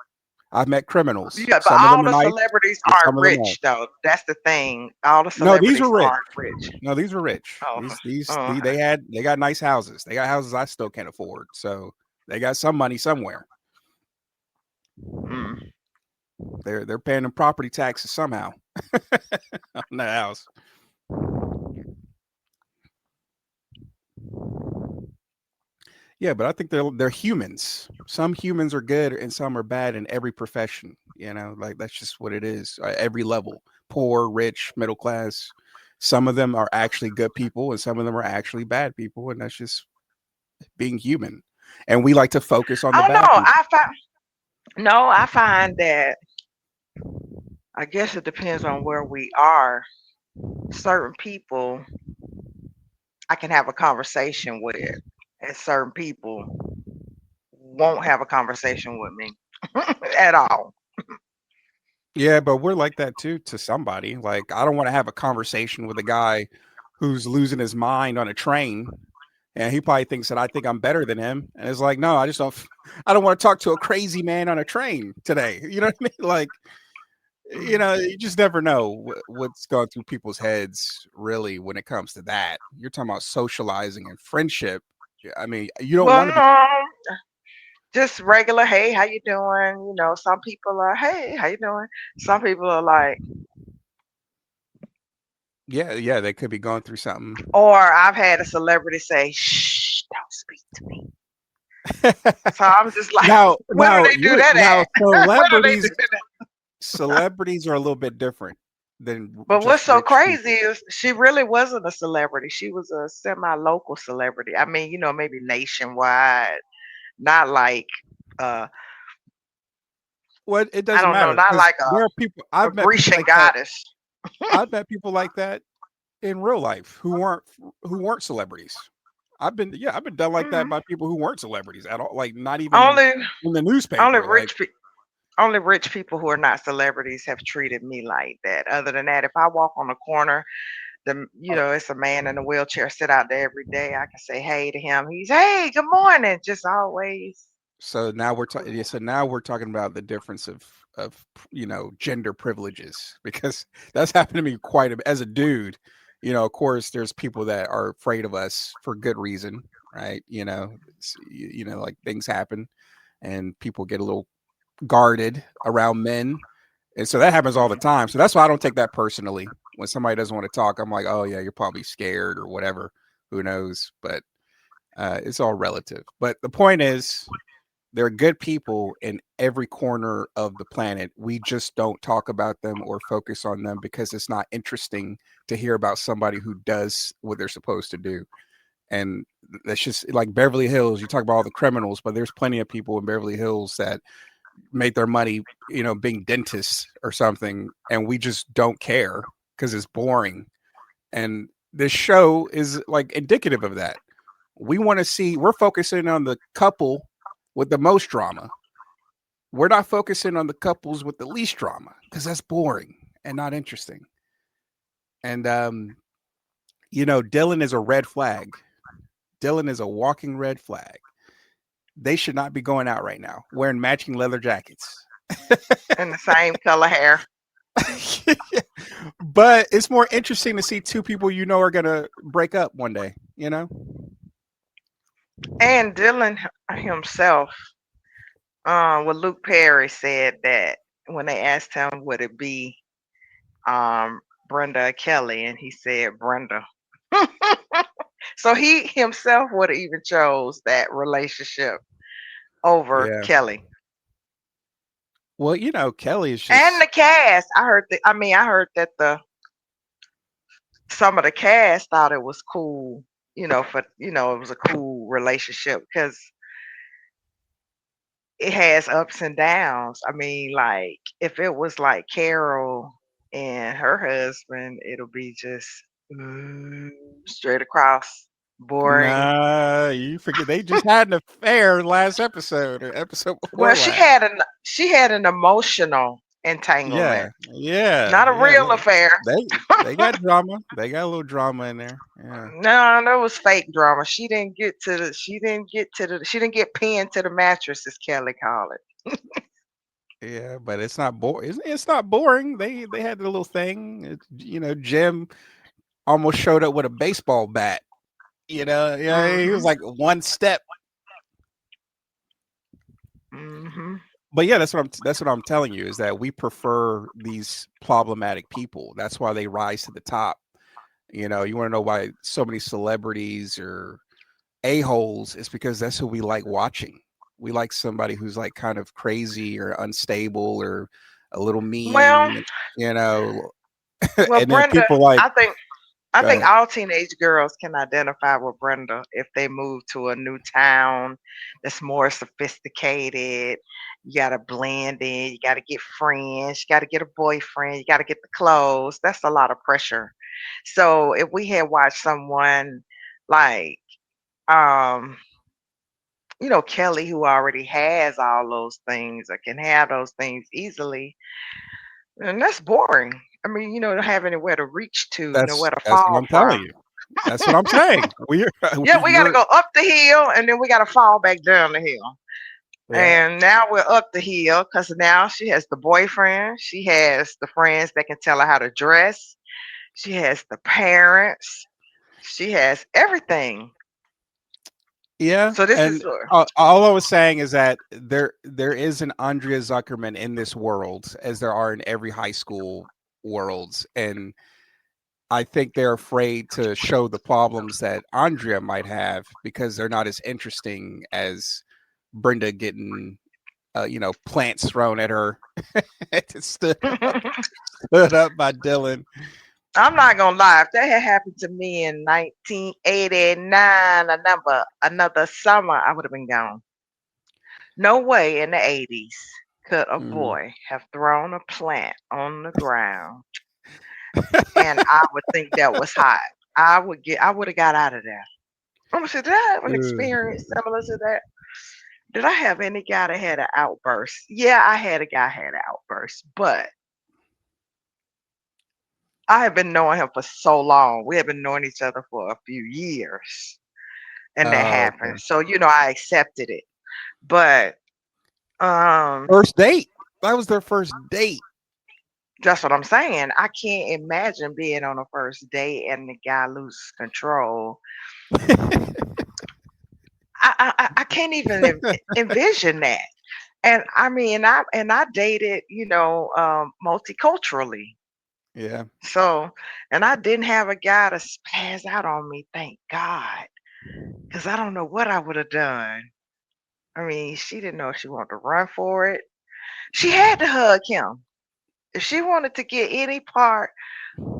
S2: I've met criminals.
S1: Yeah, but
S2: Some of them
S1: all
S2: are
S1: the
S2: nice
S1: celebrities
S2: and
S1: aren't
S2: some of them aren't.
S1: rich though. That's the thing. All the
S2: No, these were
S1: celebrities
S2: rich.
S1: aren't rich.
S2: No, these were rich.
S1: Oh,
S2: These
S1: oh,
S2: they got nice houses. They got houses I still can't afford. So they got some money somewhere.
S1: mm.
S2: They're paying them property taxes somehow on that house. Yeah, but I think they're humans. Some humans are good and some are bad in every profession. Like that's just what it is. Every level, poor, rich, middle class. Some of them are actually good people, and some of them are actually bad people, and that's just being human. And we like to focus on
S1: I
S2: the
S1: don't know.
S2: bad people.
S1: I find that I guess it depends on where we are. Certain people I can have a conversation with, and certain people won't have a conversation with me at all.
S2: Yeah, but we're like that too to somebody. Like I don't want to have a conversation with a guy who's losing his mind on a train. And he probably thinks that I think I'm better than him. And it's like, no, I just don't I don't want to talk to a crazy man on a train today. You know what I mean? Like,
S1: Mm.
S2: you just never know what's going through people's heads really when it comes to that. You're talking about socializing and friendship. Yeah, I mean, you don't
S1: Well,
S2: want to be
S1: no, just regular. Hey, how you doing? Some people are, hey, how you doing? Some people are like,
S2: yeah, yeah, they could be going through something.
S1: or I've had a celebrity say, shh, don't speak to me. So I'm just like, where do
S2: Now
S1: they do
S2: you're
S1: that
S2: now
S1: at? Where do they do
S2: celebrities
S1: that?
S2: celebrities are a little bit different than
S1: But what's
S2: just
S1: so
S2: rich
S1: crazy
S2: people.
S1: is she really wasn't a celebrity. She was a semi-local celebrity. I mean, maybe nationwide, not like uh
S2: Well, it
S1: I
S2: doesn't
S1: don't know,
S2: matter
S1: not
S2: because
S1: like
S2: there are people
S1: a
S2: I've met people
S1: Grecian
S2: like that.
S1: goddess.
S2: I've met people like that in real life who weren't celebrities. I've been done like that
S1: Mhm.
S2: by people who weren't celebrities at all, like not even
S1: Only
S2: in the
S1: only
S2: newspaper. Like,
S1: only rich people who are not celebrities have treated me like that. Other than that, if I walk on the corner, it's a man in a wheelchair sit out there every day. I can say hey to him. He's hey, good morning. Just always
S2: so now we're talking. Yeah,
S1: cool.
S2: so now we're talking about the difference of gender privileges, because that's happened to me quite a bit as a dude. Of course, there's people that are afraid of us for good reason, right? Like things happen, and people get a little guarded around men, and so that happens all the time. So that's why I don't take that personally. When somebody doesn't want to talk, I'm like, oh yeah, you're probably scared or whatever. Who knows? But it's all relative. But the point is, there are good people in every corner of the planet. We just don't talk about them or focus on them because it's not interesting to hear about somebody who does what they're supposed to do. And that's just like Beverly Hills. You talk about all the criminals, but there's plenty of people in Beverly Hills that make their money, being dentists or something, and we just don't care because it's boring. And this show is like indicative of that. We're focusing on the couple with the most drama. We're not focusing on the couples with the least drama because that's boring and not interesting. And Dylan is a red flag. Dylan is a walking red flag. They should not be going out right now wearing matching leather jackets.
S1: And the same color hair.
S2: But it's more interesting to see two people are gonna break up one day.
S1: And Dylan himself, Luke Perry said that when they asked him would it be Brenda or Kelly, and he said Brenda. So he himself would have even chose that relationship over
S2: Yeah.
S1: Kelly.
S2: Well, Kelly is
S1: And
S2: just
S1: the cast, I heard that the some of the cast thought it was cool, it was a cool relationship because it has ups and downs. I mean, like if it was like Carol and her husband, it'll be just mm, straight across boring.
S2: nah. You forget they just had an affair last episode or episode
S1: Well,
S2: before last.
S1: she had an emotional entanglement,
S2: Yeah, yeah,
S1: not a
S2: yeah.
S1: real affair.
S2: They got drama. They got a little drama in there. Yeah,
S1: No, that was fake drama. She didn't get pinned to the mattress, as Kelly called it.
S2: yeah. But it's not boring. It's not boring. They had a little thing. Jim almost showed up with a baseball bat. Yeah, he was
S1: Mhm.
S2: like one step.
S1: Mhm.
S2: But yeah, that's what I'm telling you is that we prefer these problematic people. That's why they rise to the top. You want to know why so many celebrities or a-holes? It's because that's who we like watching. We like somebody who's like kind of crazy or unstable or a little
S1: Well,
S2: mean, you know.
S1: well,
S2: And then
S1: Brenda,
S2: people like,
S1: I
S2: go
S1: think
S2: ahead.
S1: all teenage girls can identify with Brenda if they move to a new town that's more sophisticated. You gotta blend in, you gotta get friends, you gotta get a boyfriend, you gotta get the clothes. That's a lot of pressure. So if we had watched someone like um Kelly, who already has all those things or can have those things easily, and that's boring. I mean, you don't have anywhere to reach to, nowhere to
S2: That's what
S1: fall
S2: I'm telling
S1: from.
S2: you. That's what I'm saying. We're
S1: Yeah, we got to
S2: you're
S1: go up the hill and then we got to fall back down the hill.
S2: yeah.
S1: And now we're up the hill because now she has the boyfriend. She has the friends that can tell her how to dress. She has the parents. She has everything.
S2: Yeah,
S1: So this is
S2: and all I was saying is that there is an Andrea Zuckerman in this world, as there are in every high school worlds, and I think they're afraid to show the problems that Andrea might have because they're not as interesting as Brenda getting, plants thrown at her. It stood up by Dylan.
S1: I'm not gonna lie. If that had happened to me in 1989, another summer, I would have been gone. No way in the 80s could a
S2: Mm.
S1: boy have thrown a plant on the ground and I would think that was hot. I would have got out of there. Let me see, did I have an
S2: Ugh.
S1: experience similar to that? Did I have any guy that had an outburst? Yeah, I had a guy had an outburst, but I have been knowing him for so long. We have been knowing each other for a few years, and that
S2: Oh,
S1: happened.
S2: okay.
S1: So, I accepted it. But um,
S2: First date. That was their first date.
S1: that's what I'm saying. I can't imagine being on a first date and the guy loses control. I can't even envision that. And I mean, I dated, multiculturally.
S2: Yeah.
S1: So, and I didn't have a guy to spaz out on me, thank God, because I don't know what I would have done. I mean, she didn't know if she wanted to run for it. She had to hug him. If she wanted to get any part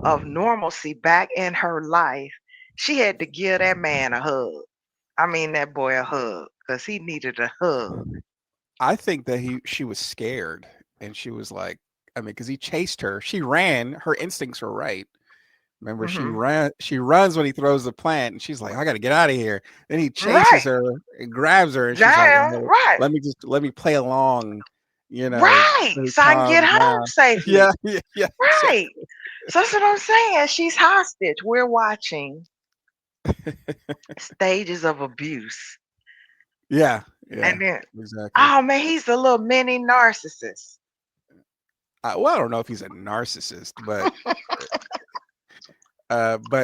S1: of normalcy back in her life, she had to give that man a hug. I mean, that boy a hug, because he needed a hug.
S2: I think that she was scared and she was like, I mean, because he chased her. She ran. Her instincts were right. Remember,
S1: Hmm.
S2: she runs when he throws the plant, and she's like, "I got to get out of here." Then he chases
S1: Right.
S2: her and grabs her, and she's like,
S1: Damn,
S2: "Oh,
S1: right.
S2: let me play along,
S1: Right.
S2: so he
S1: So I can get
S2: calms
S1: home
S2: down." Yeah,
S1: safely.
S2: yeah, yeah,
S1: Right.
S2: exactly.
S1: So that's what I'm saying. She's hostage. We're watching stages of abuse.
S2: Yeah, yeah,
S1: And then,
S2: exactly.
S1: oh man, he's a little mini narcissist.
S2: Well, I don't know if he's a narcissist, but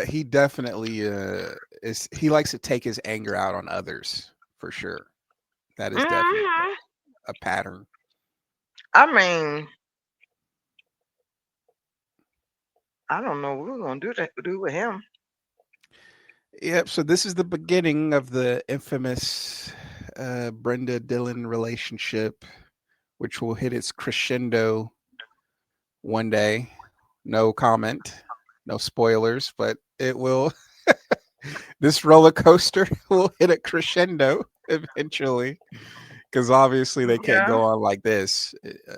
S2: he definitely is. He likes to take his anger out on others for sure. That is definitely
S1: Hmm.
S2: a pattern.
S1: I mean, I don't know what we're gonna do with him.
S2: Yep. So this is the beginning of the infamous Brenda Dillon relationship, which will hit its crescendo one day. No comment, no spoilers, but it will. This roller coaster will hit a crescendo eventually, because obviously they can't
S1: Yeah.
S2: go on like this.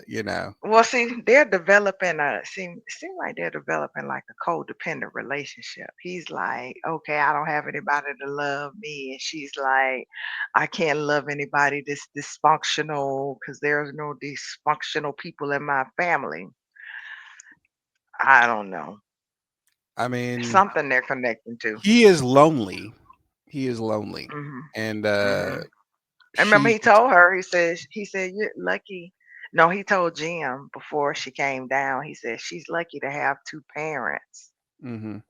S2: You know.
S1: Well, see, they're developing seem like they're developing like a codependent relationship. He's like, okay, I don't have anybody to love me, and she's like, I can't love anybody this dysfunctional because there's no dysfunctional people in my family. I don't know.
S2: I mean,
S1: Something they're connecting to.
S2: he is lonely. He is lonely,
S1: Mhm.
S2: and
S1: Mhm. I remember
S2: she.
S1: he told her. He said you're lucky. No, he told Jim before she came down. He said she's lucky to have two parents.
S2: Mhm.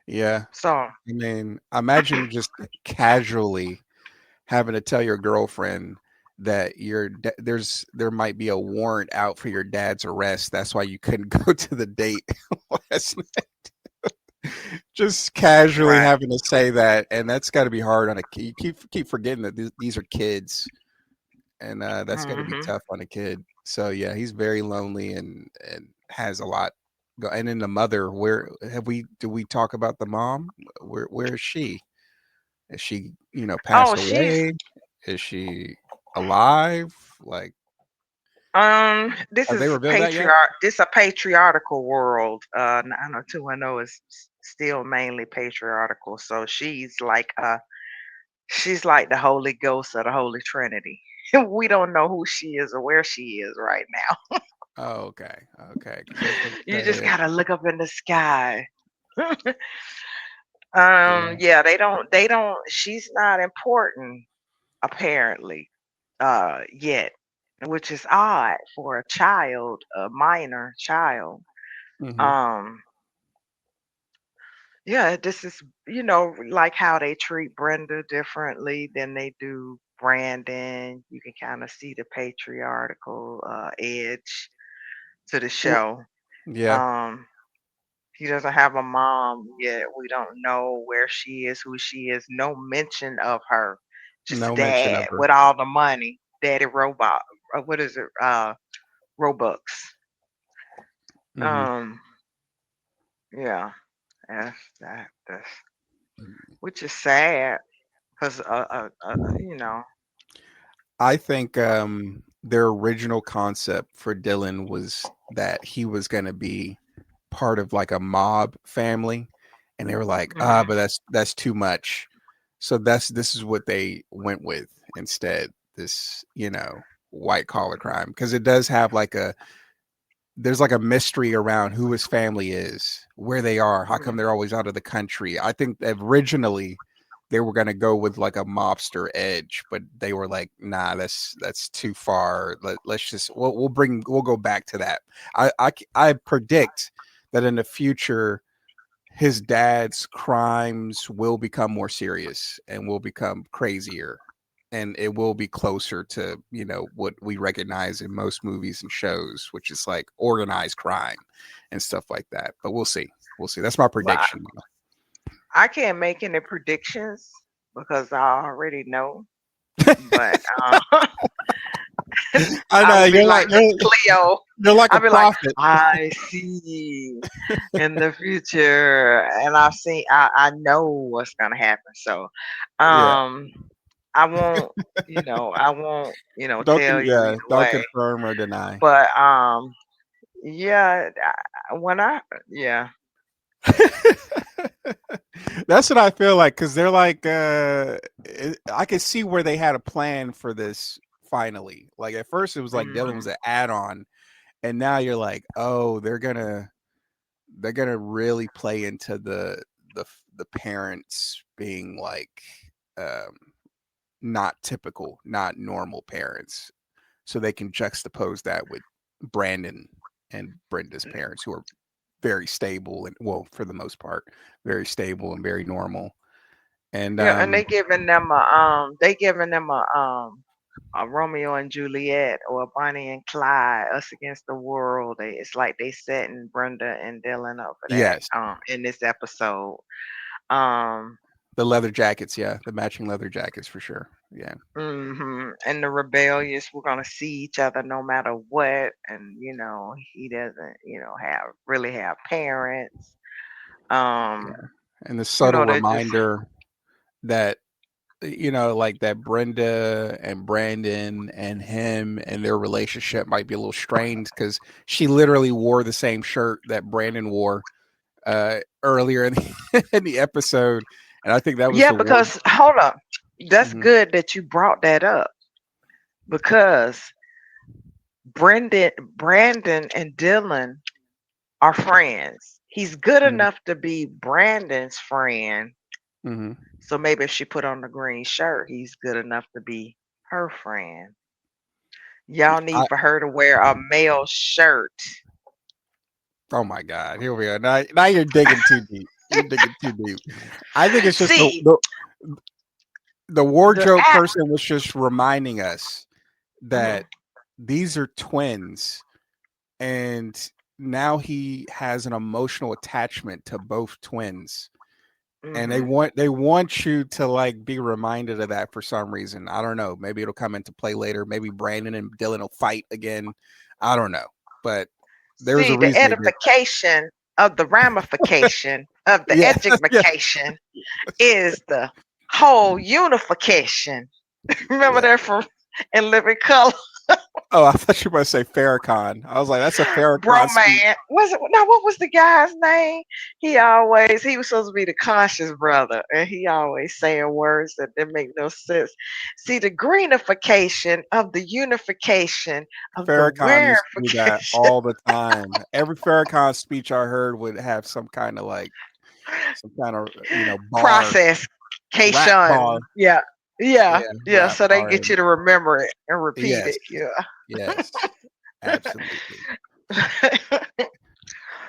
S2: Yeah.
S1: So
S2: I mean, imagine just casually having to tell your girlfriend that there might be a warrant out for your dad's arrest. That's why you couldn't go to the date last night. Just casually
S1: right.
S2: having to say that, and that's got to be hard on a kid. You keep forgetting that these are kids, and that's got to be
S1: Mhm.
S2: tough on a kid. So yeah, he's very lonely and has a lot. And then the mother, where have we? Do we talk about the mom? Where is she? Is she,
S1: Oh,
S2: passed
S1: she's
S2: away? Is she alive? Like,
S1: this
S2: have they
S1: is
S2: revealed that yet?
S1: patriarch this a patriarchal world. 90210 is still mainly patriarchal. So she's like the Holy Ghost of the Holy Trinity. We don't know who she is or where she is right now.
S2: Oh, okay, okay. Because I was gonna
S1: You just
S2: say,
S1: gotta look up in the sky.
S2: yeah,
S1: Yeah, they don't she's not important apparently, yet, which is odd for a child, a minor child.
S2: hmm
S1: Um, yeah, this is, like how they treat Brenda differently than they do Brandon. You can kind of see the patriarchal edge to the show.
S2: yeah.
S1: Um, he doesn't have a mom yet. We don't know where she is, who she is. No mention of her. Just a
S2: No mention
S1: dad
S2: of her.
S1: with all the money. Daddy robot. What is it? Robux.
S2: hmm
S1: Um, yeah, that's which is sad because you know.
S2: I think their original concept for Dylan was that he was going to be part of like a mob family, and they were like, ah,
S1: Mhm.
S2: but that's too much. So this is what they went with instead. This, white collar crime, because it does have like a there's like a mystery around who his family is, where they are, how come
S1: Mm.
S2: they're always out of the country. I think that originally they were going to go with like a mobster edge, but they were like, nah, that's too far. Let's just we'll go back to that. I predict that in the future his dad's crimes will become more serious and will become crazier, and it will be closer to what we recognize in most movies and shows, which is like organized crime and stuff like that. But we'll see. That's my
S1: Well,
S2: prediction.
S1: I can't make any predictions because I already know. But
S2: I
S1: I
S2: know
S1: will be
S2: you're
S1: like
S2: like
S1: Miss Cleo.
S2: a
S1: I'll be like,
S2: prophet.
S1: I see in the future, and I know what's gonna happen. So,
S2: Yeah,
S1: um, I won't, tell you either
S2: don't
S1: way.
S2: confirm or deny.
S1: But yeah, when yeah,
S2: That's what I feel like, because they're like, I can see where they had a plan for this finally. Like at first, it was like Dylan was
S1: hmm
S2: an add-on, and now you're like, oh, they're gonna really play into the parents being like, um, not typical, not normal parents, so they can juxtapose that with Brandon and Brenda's parents, who are very stable and, well, for the most part, very stable and very normal. And
S1: yeah, and they giving them a Romeo and Juliet or a Bonnie and Clyde, us against the world. It's like they setting Brenda and Dylan up for that
S2: yes,
S1: in this episode. Um
S2: the leather jackets, yeah, the matching leather jackets for sure. Yeah,
S1: and the rebellious, we're gonna see each other no matter what. And he doesn't, have parents. Um,
S2: yeah. And the subtle
S1: they're just
S2: reminder that, like that Brenda and Brandon and him and their relationship might be a little strained, because she literally wore the same shirt that Brandon wore earlier in in the episode, and I think that was
S1: yeah,
S2: the ward.
S1: because hold up. That's
S2: Mhm,
S1: good that you brought that up because Brandon and Dylan are friends. He's good
S2: mhm,
S1: enough to be Brandon's friend.
S2: mhm.
S1: So maybe if she put on the green shirt, he's good enough to be her friend. Y'all
S2: I
S1: need for her to wear a male shirt.
S2: Oh my god, here we are. Now you're digging too deep. You're digging too deep. I think it's just the
S1: See,
S2: the
S1: the
S2: wardrobe
S1: act.
S2: person was just reminding us that
S1: Mhm,
S2: these are twins, and now he has an emotional attachment to both twins, and they
S1: mhm.
S2: want you to like be reminded of that for some reason. I don't know. Maybe it'll come into play later. Maybe Brandon and Dylan will fight again. I don't know, but there was a
S1: See, the
S2: reason they did that.
S1: edification of the ramification of the
S2: Yeah, yeah,
S1: education is the whole unification. Remember
S2: yeah.
S1: that from In Living Color?
S2: Oh, I thought you were about to say Farrakhan. I was like, that's a Farrakhan speech.
S1: Bromance. Was it now what was the guy's name? He was supposed to be the conscious brother, and he always saying words that didn't make no sense. See, the greenification of the unification of the
S2: Farrakhan used to do that
S1: wearification
S2: all the time. Every Farrakhan speech I heard would have some kind of bar,
S1: process.
S2: rap
S1: Cation.
S2: bar.
S1: Yeah. Yeah.
S2: Yeah,
S1: Yeah.
S2: rap
S1: So they
S2: bar.
S1: get you
S2: And
S1: to remember it and repeat
S2: yes,
S1: it. Yeah.
S2: yes, absolutely.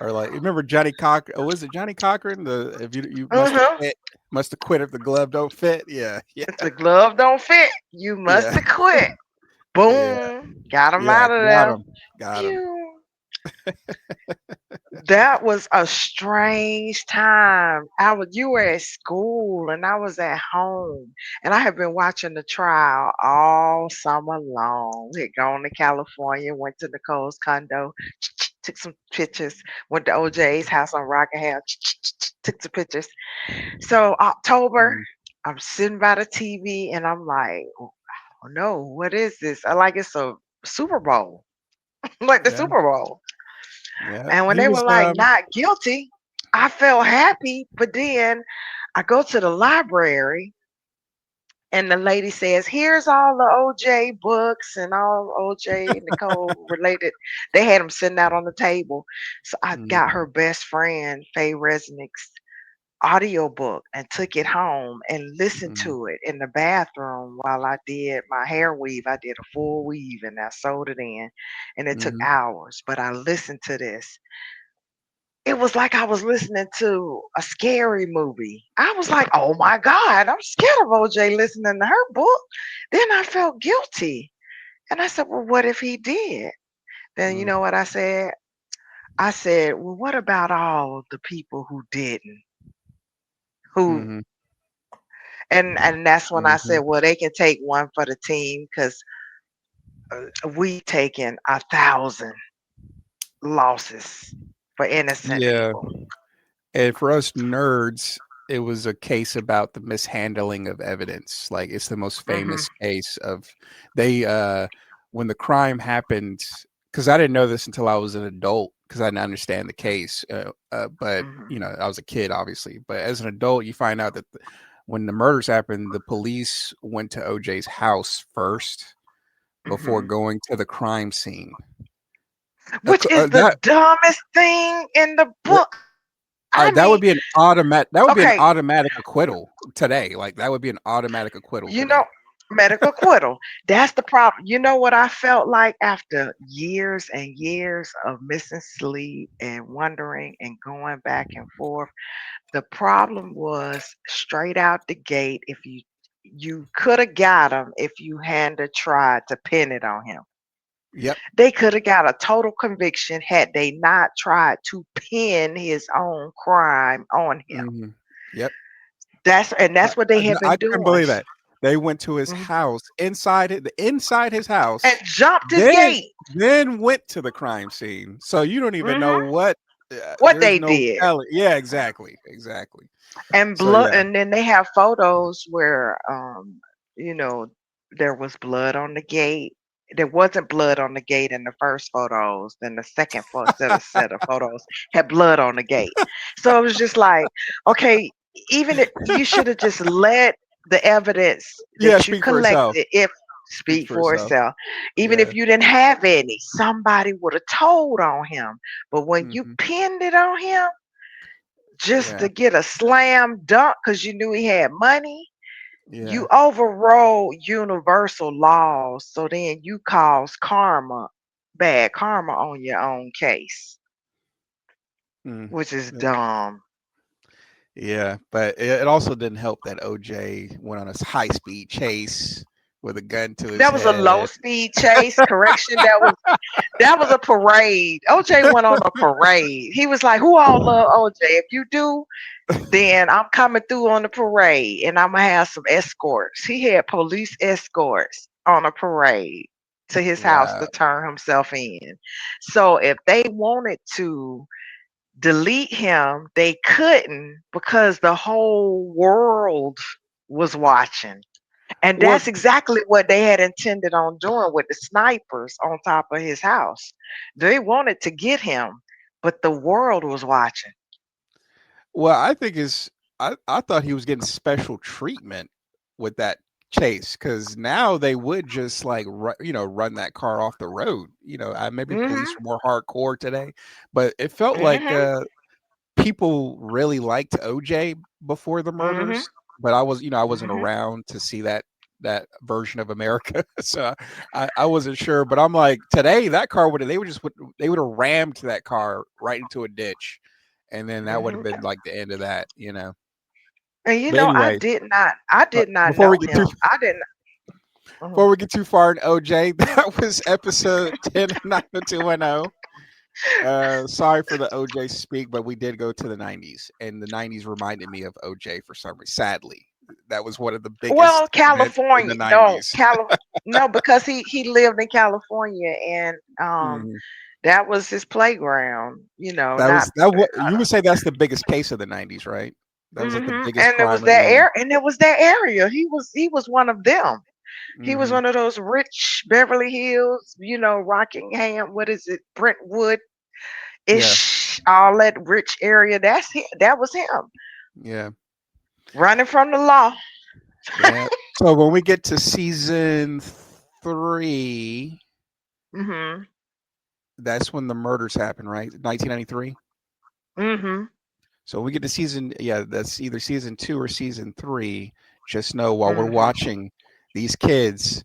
S2: Or like, remember Johnny Cochran? Oh, was it Johnny Cochran? The if you
S1: uh-huh.
S2: must have quit if the glove don't fit. Yeah, yeah,
S1: If the glove don't fit, you must
S2: yeah,
S1: have quit.
S2: yeah,
S1: Boom. Got him
S2: yeah.
S1: out of
S2: Got
S1: there.
S2: him, got him.
S1: Phew. That was a strange time. You were at school and I was at home, and I have been watching the trial all summer long. We had gone to California, went to Nicole's condo, took some pictures, went to OJ's house on Rockingham, took some pictures. So October,
S2: Mhm,
S1: I'm sitting by the TV and I'm like, oh no, what is this? I like it's a Super Bowl, like the
S2: yeah,
S1: Super Bowl.
S2: yeah.
S1: And when
S2: He
S1: they
S2: was
S1: were like not guilty, I felt happy. But then I go to the library And the lady says, "Here's all the OJ books and all OJ Nicole related." They had them sitting out on the table. So I
S2: Mhm,
S1: got her best friend, Faye Resnick's audiobook and took it home and listened
S2: mhm,
S1: to it in the bathroom while I did my hair weave. I did a full weave and I sewed it in, and it took
S2: mhm,
S1: hours. But I listened to this. It was like I was listening to a scary movie. I was like, "Oh my God, I'm scared of OJ listening to her book." Then I felt guilty. And I said, "Well, what if he did?" Then you
S2: mm,
S1: know what I said? I said, "Well, what about all the people who didn't? Who?"
S2: mhm,
S1: And that's when I said,
S2: mhm.
S1: "Well, they can take one for the team because we taken 1,000 losses for innocent
S2: Yeah.
S1: people."
S2: And for us nerds, it was a case about the mishandling of evidence. Like it's the most
S1: Mhm.
S2: famous case of they when the crime happened, because I didn't know this until I was an adult because I didn't understand the case. But
S1: Mhm.
S2: you know, I was a kid obviously. But as an adult, you find out that when the murders happened, the police went to OJ's house first before
S1: Mhm.
S2: going to the crime scene.
S1: Which is the
S2: That
S1: dumbest thing in the book. I
S2: That
S1: mean,
S2: would be an automatic
S1: okay,
S2: acquittal today, like, that would be an automatic acquittal
S1: you
S2: today.
S1: know, medical acquittal. That's the problem. You know what I felt like after years and years of missing sleep and wondering and going back and forth? The problem was straight out the gate. If you could have got him if you hadn't tried to pin it on him.
S2: Yep,
S1: They could have got a total conviction had they not tried to pin his own crime on him.
S2: mhm, yep.
S1: That's what they had
S2: I
S1: been
S2: couldn't
S1: doing.
S2: believe that. They went to his
S1: Mhm.
S2: house, inside his
S1: And
S2: house,
S1: jumped his
S2: then
S1: gate.
S2: went to the crime scene, so you don't even know
S1: Mhm.
S2: what
S1: What
S2: there's
S1: they
S2: no
S1: did.
S2: telling. Yeah, exactly, exactly.
S1: And
S2: So,
S1: blood,
S2: yeah.
S1: and then they have photos where you know, there was blood on the gate. There wasn't blood on the gate in the first photos. Then the second set of photos had blood on the gate. So it was just like, okay, even if you should have just let the evidence
S2: Yeah,
S1: that you
S2: speak for itself.
S1: collected, if
S2: Speaks
S1: speak
S2: for
S1: for
S2: itself.
S1: itself. Even if
S2: Yeah,
S1: you didn't have any, somebody would have told on him. But when you
S2: mhm,
S1: pinned it on him just
S2: yeah,
S1: to get a slam dunk because you knew he had money,
S2: yeah,
S1: you overrode universal laws. So then you cause bad karma on your own case,
S2: mm.
S1: which is dumb.
S2: Yeah, but it also didn't help that OJ went on a high speed chase with a gun to his
S1: That was a
S2: head.
S1: low speed chase. Correction. That was a parade. OJ went on a parade. He was like, "Who all love OJ? If you do, then I'm coming through on the parade and I'm gonna have some escorts." He had police escorts on a parade to his house to
S2: Wow.
S1: turn himself in. So if they wanted to delete him, they couldn't because the whole world was watching. And
S2: Well,
S1: that's exactly what they had intended on doing with the snipers on top of his house. They wanted to get him, but the world was watching.
S2: I think I thought he was getting special treatment with that chase because now they would just like run that car off the road. Maybe police
S1: Mhm.
S2: are more hardcore today, but it felt like
S1: Mhm.
S2: people really liked OJ before the
S1: Mhm.
S2: murders, but I wasn't
S1: Mhm.
S2: around to see that version of America, so I wasn't sure. But I'm like, today that car they would have rammed that car right into a ditch, and then that would have
S1: Mhm.
S2: been like the end of that.
S1: And
S2: But anyway,
S1: I did not
S2: before we
S1: know
S2: get too
S1: him. I didn't. Mhm.
S2: before we get too far in OJ, that was episode 10 of 90210. Sorry for the OJ speak, but we did go to the 90s, and the 90s reminded me of OJ for some reason. Sadly, that was one of the
S1: Well,
S2: biggest events in the
S1: California, no,
S2: 90s.
S1: no, because he lived in California, and
S2: Mhm.
S1: that was his playground.
S2: That
S1: Not.
S2: was that. What you would say that's the biggest case of the 90s, right? That was like the
S1: Mhm.
S2: biggest
S1: And it was
S2: crime of the
S1: that
S2: 90s.
S1: air, and it was that area. He was one of them. He was
S2: Hmm.
S1: one of those rich Beverly Hills, Rockingham. What is it? Brentwood
S2: Yeah,
S1: ish, all that rich area. That was him
S2: yeah.
S1: running from the law.
S2: Yeah. So when we get to season 3,
S1: Mhm.
S2: that's when the murders happen, right? 1993.
S1: Mhm.
S2: So when we get to season, yeah, that's either season 2 or season 3. Just know while we're
S1: Mhm.
S2: watching these kids,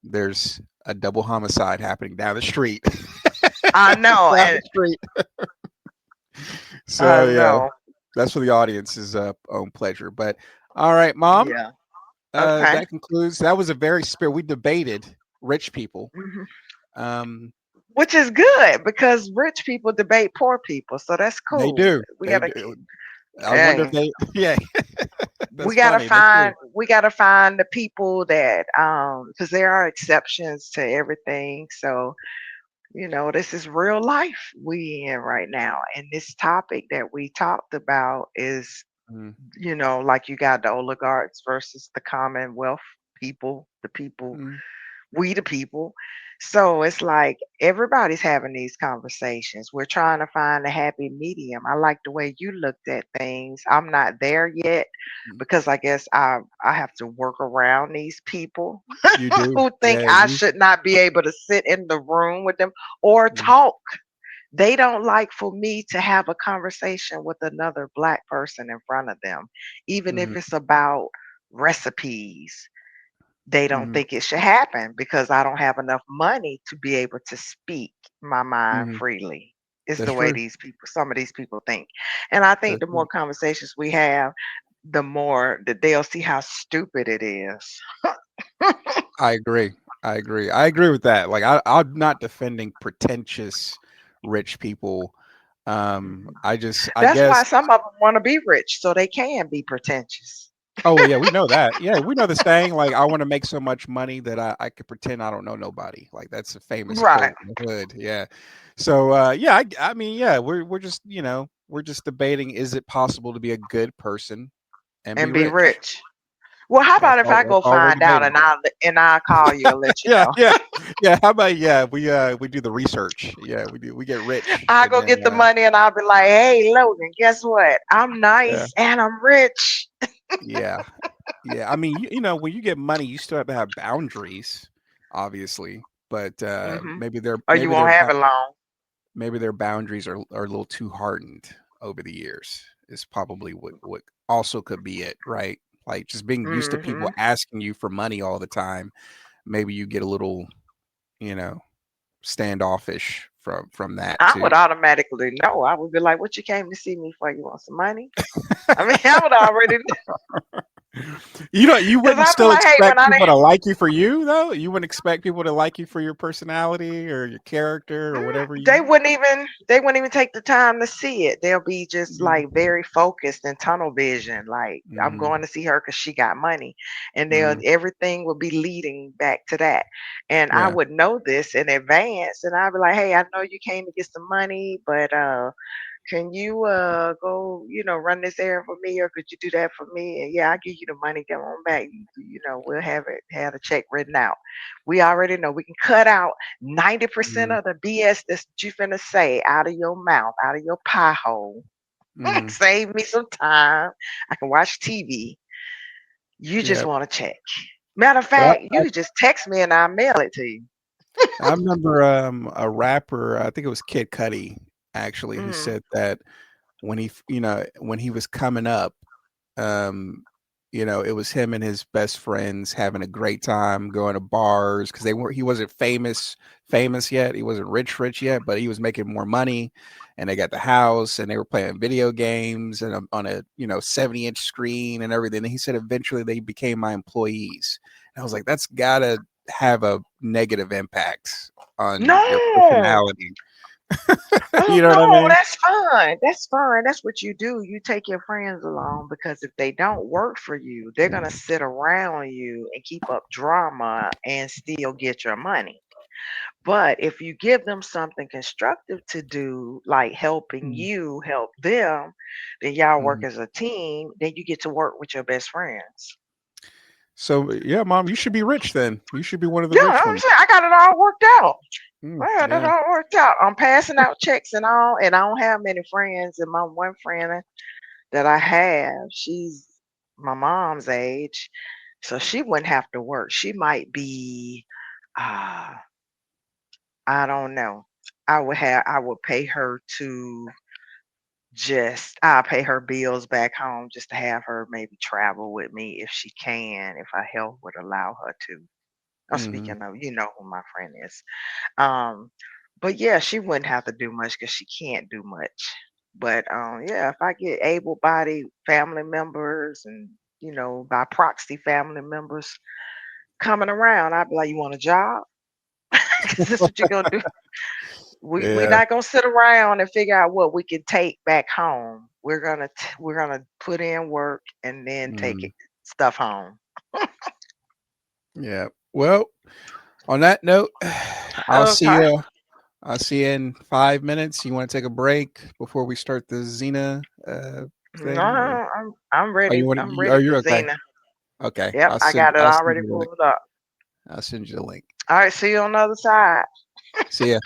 S2: there's a double homicide happening down the street.
S1: I know,
S2: Down the
S1: and
S2: street.
S1: I
S2: So yeah,
S1: know.
S2: that's for the audience's own pleasure. But all right, Mom,
S1: Yeah. Okay.
S2: that concludes. That was a very spirit. We debated rich people.
S1: Mhm.
S2: Um,
S1: Which is good because rich people debate poor people, so that's
S2: they
S1: cool.
S2: do.
S1: We
S2: They
S1: gotta,
S2: do. I wonder if
S1: hey,
S2: they. Yeah,
S1: we
S2: that's
S1: gotta
S2: funny. That's true.
S1: find, we gotta find the people that, because there are exceptions to everything. So this is real life we in right now, and this topic that we talked about is,
S2: Mm,
S1: like you got the oligarchs versus the commonwealth people, the people,
S2: mm,
S1: we the people. So it's like everybody's having these conversations. We're trying to find a happy medium. I like the way you looked at things. I'm not there yet
S2: mm.
S1: because I guess I have to work around these people
S2: You do.
S1: who think
S2: Yeah.
S1: I
S2: You.
S1: should not be able to sit in the room with them or
S2: Mm,
S1: talk. They don't like for me to have a conversation with another black person in front of them, even if
S2: mm,
S1: it's about recipes. They don't
S2: mm,
S1: think it should happen because I don't have enough money to be able to speak my mind
S2: mm.
S1: freely. Is
S2: That's
S1: the way
S2: true.
S1: these people, some of these people think. And I think
S2: That's
S1: the
S2: true.
S1: more conversations we have, the more that they'll see how stupid it is.
S2: I agree. I agree. I agree with that. Like I'm not defending pretentious rich people.
S1: Mhm.
S2: I just I
S1: That's why
S2: guess
S1: some of them want to be rich so they can be pretentious.
S2: oh well, yeah, we know that. Yeah, we know the saying like I want to make so much money that I could pretend I don't know nobody. Like that's a famous
S1: Right.
S2: quote in the hood. Yeah. So yeah, I mean, yeah, we're just, we're just debating is it possible to be a good person and be
S1: And be
S2: rich?
S1: rich. Well, how about if I
S2: That's
S1: go
S2: all we're
S1: find out
S2: debating.
S1: and I'll call you and let you
S2: Yeah,
S1: know.
S2: yeah, yeah. How about yeah, we do the research. Yeah, we get rich
S1: I'll
S2: and
S1: go
S2: then
S1: get the money and I'll be like, hey, Logan, guess what? I'm
S2: yeah,
S1: nice and I'm rich.
S2: yeah, yeah. I mean, when you get money, you still have to have boundaries, obviously. But
S1: Hmm.
S2: maybe their
S1: Or you won't have it long.
S2: maybe their boundaries are a little too hardened over the years. Is probably what also could be it, right? Like just being used to people
S1: Hmm.
S2: asking you for money all the time. Maybe you get a little, you know, standoffish from that
S1: I
S2: too.
S1: would automatically know. I would be like, what you came to see me for? You want some money? I mean, I would already,
S2: You
S1: because
S2: wouldn't
S1: I'd be
S2: still
S1: like, hey,
S2: expect people to like you for you though? You wouldn't expect people to like you for your personality or your character or whatever
S1: They
S2: you
S1: wouldn't even take the time to see it. They'll be just like
S2: Mhm,
S1: very focused and tunnel vision. Like I'm
S2: mhm,
S1: going to see her because she got money, and they'll
S2: mhm.
S1: everything will be leading back to that. And I
S2: Yeah.
S1: would know this in advance, and I'd be like, hey, I know you came to get some money, but can you go, run this errand for me, or could you do that for me? And yeah, I'll give you the money. Come on back. We'll have a check written out. We already know we can cut out 90%
S2: Mhm,
S1: of the BS that you finna say out of your mouth, out of your pie hole.
S2: mhm.
S1: Save me some time. I can watch TV. You just
S2: Yeah.
S1: want to check. Matter of
S2: Well,
S1: fact, you could just text me and I'll mail it to you.
S2: I remember a rapper, I think it was Kid Cudi actually, who
S1: Mm.
S2: said that when he was coming up, um, it was him and his best friends having a great time going to bars because he wasn't famous yet. He wasn't rich yet, but he was making more money, and they got the house and they were playing video games and on a 70-inch screen and everything. And he said eventually they became my employees. And I was like, that's gotta have a negative impact on your
S1: No.
S2: personality.
S1: Oh
S2: You know what I
S1: no,
S2: mean?
S1: that's fine. That's fine. That's what you do. You take your friends along because if they don't work for you, they're gonna sit around you and keep up drama and still get your money. But if you give them something constructive to do, like helping
S2: Mhm,
S1: you help them, then y'all work
S2: mhm.
S1: as a team, then you get to work with your best friends.
S2: So yeah, mom, you should be rich then. You should be one of the
S1: Yeah,
S2: rich
S1: I'm
S2: ones.
S1: saying I got it all worked out. I got it
S2: Yeah.
S1: all worked out. I'm passing out checks and all, and I don't have many friends. And my one friend that I have, she's my mom's age. So she wouldn't have to work. She might be, uh, I don't know. I would pay her to just I'll pay her bills back home just to have her maybe travel with me if she can, if her health would allow her to. I'm
S2: Mhm.
S1: speaking of, you know who my friend is. Um, but yeah, she wouldn't have to do much because she can't do much. But yeah, if I get able-bodied family members and by proxy family members coming around, I'd be like, "You want a job? Because this what you're gonna do. We're
S2: Yeah.
S1: not gonna sit around and figure out what we can take back home. We're gonna put in work and then take
S2: Mm.
S1: it stuff home."
S2: Yeah. Well, on that note, I'll see
S1: Okay.
S2: you. I'll see you in 5 minutes. You want to take a break before we start the Xena
S1: No,
S2: thing, or
S1: I'm
S2: oh,
S1: ready.
S2: you want?
S1: I'm
S2: Oh,
S1: ready for
S2: you're okay.
S1: Xena.
S2: Okay,
S1: Yep, I got it
S2: I'll send
S1: already
S2: you the link.
S1: pulled up.
S2: I'll send you the link.
S1: All right, see you on the other side.
S2: See ya.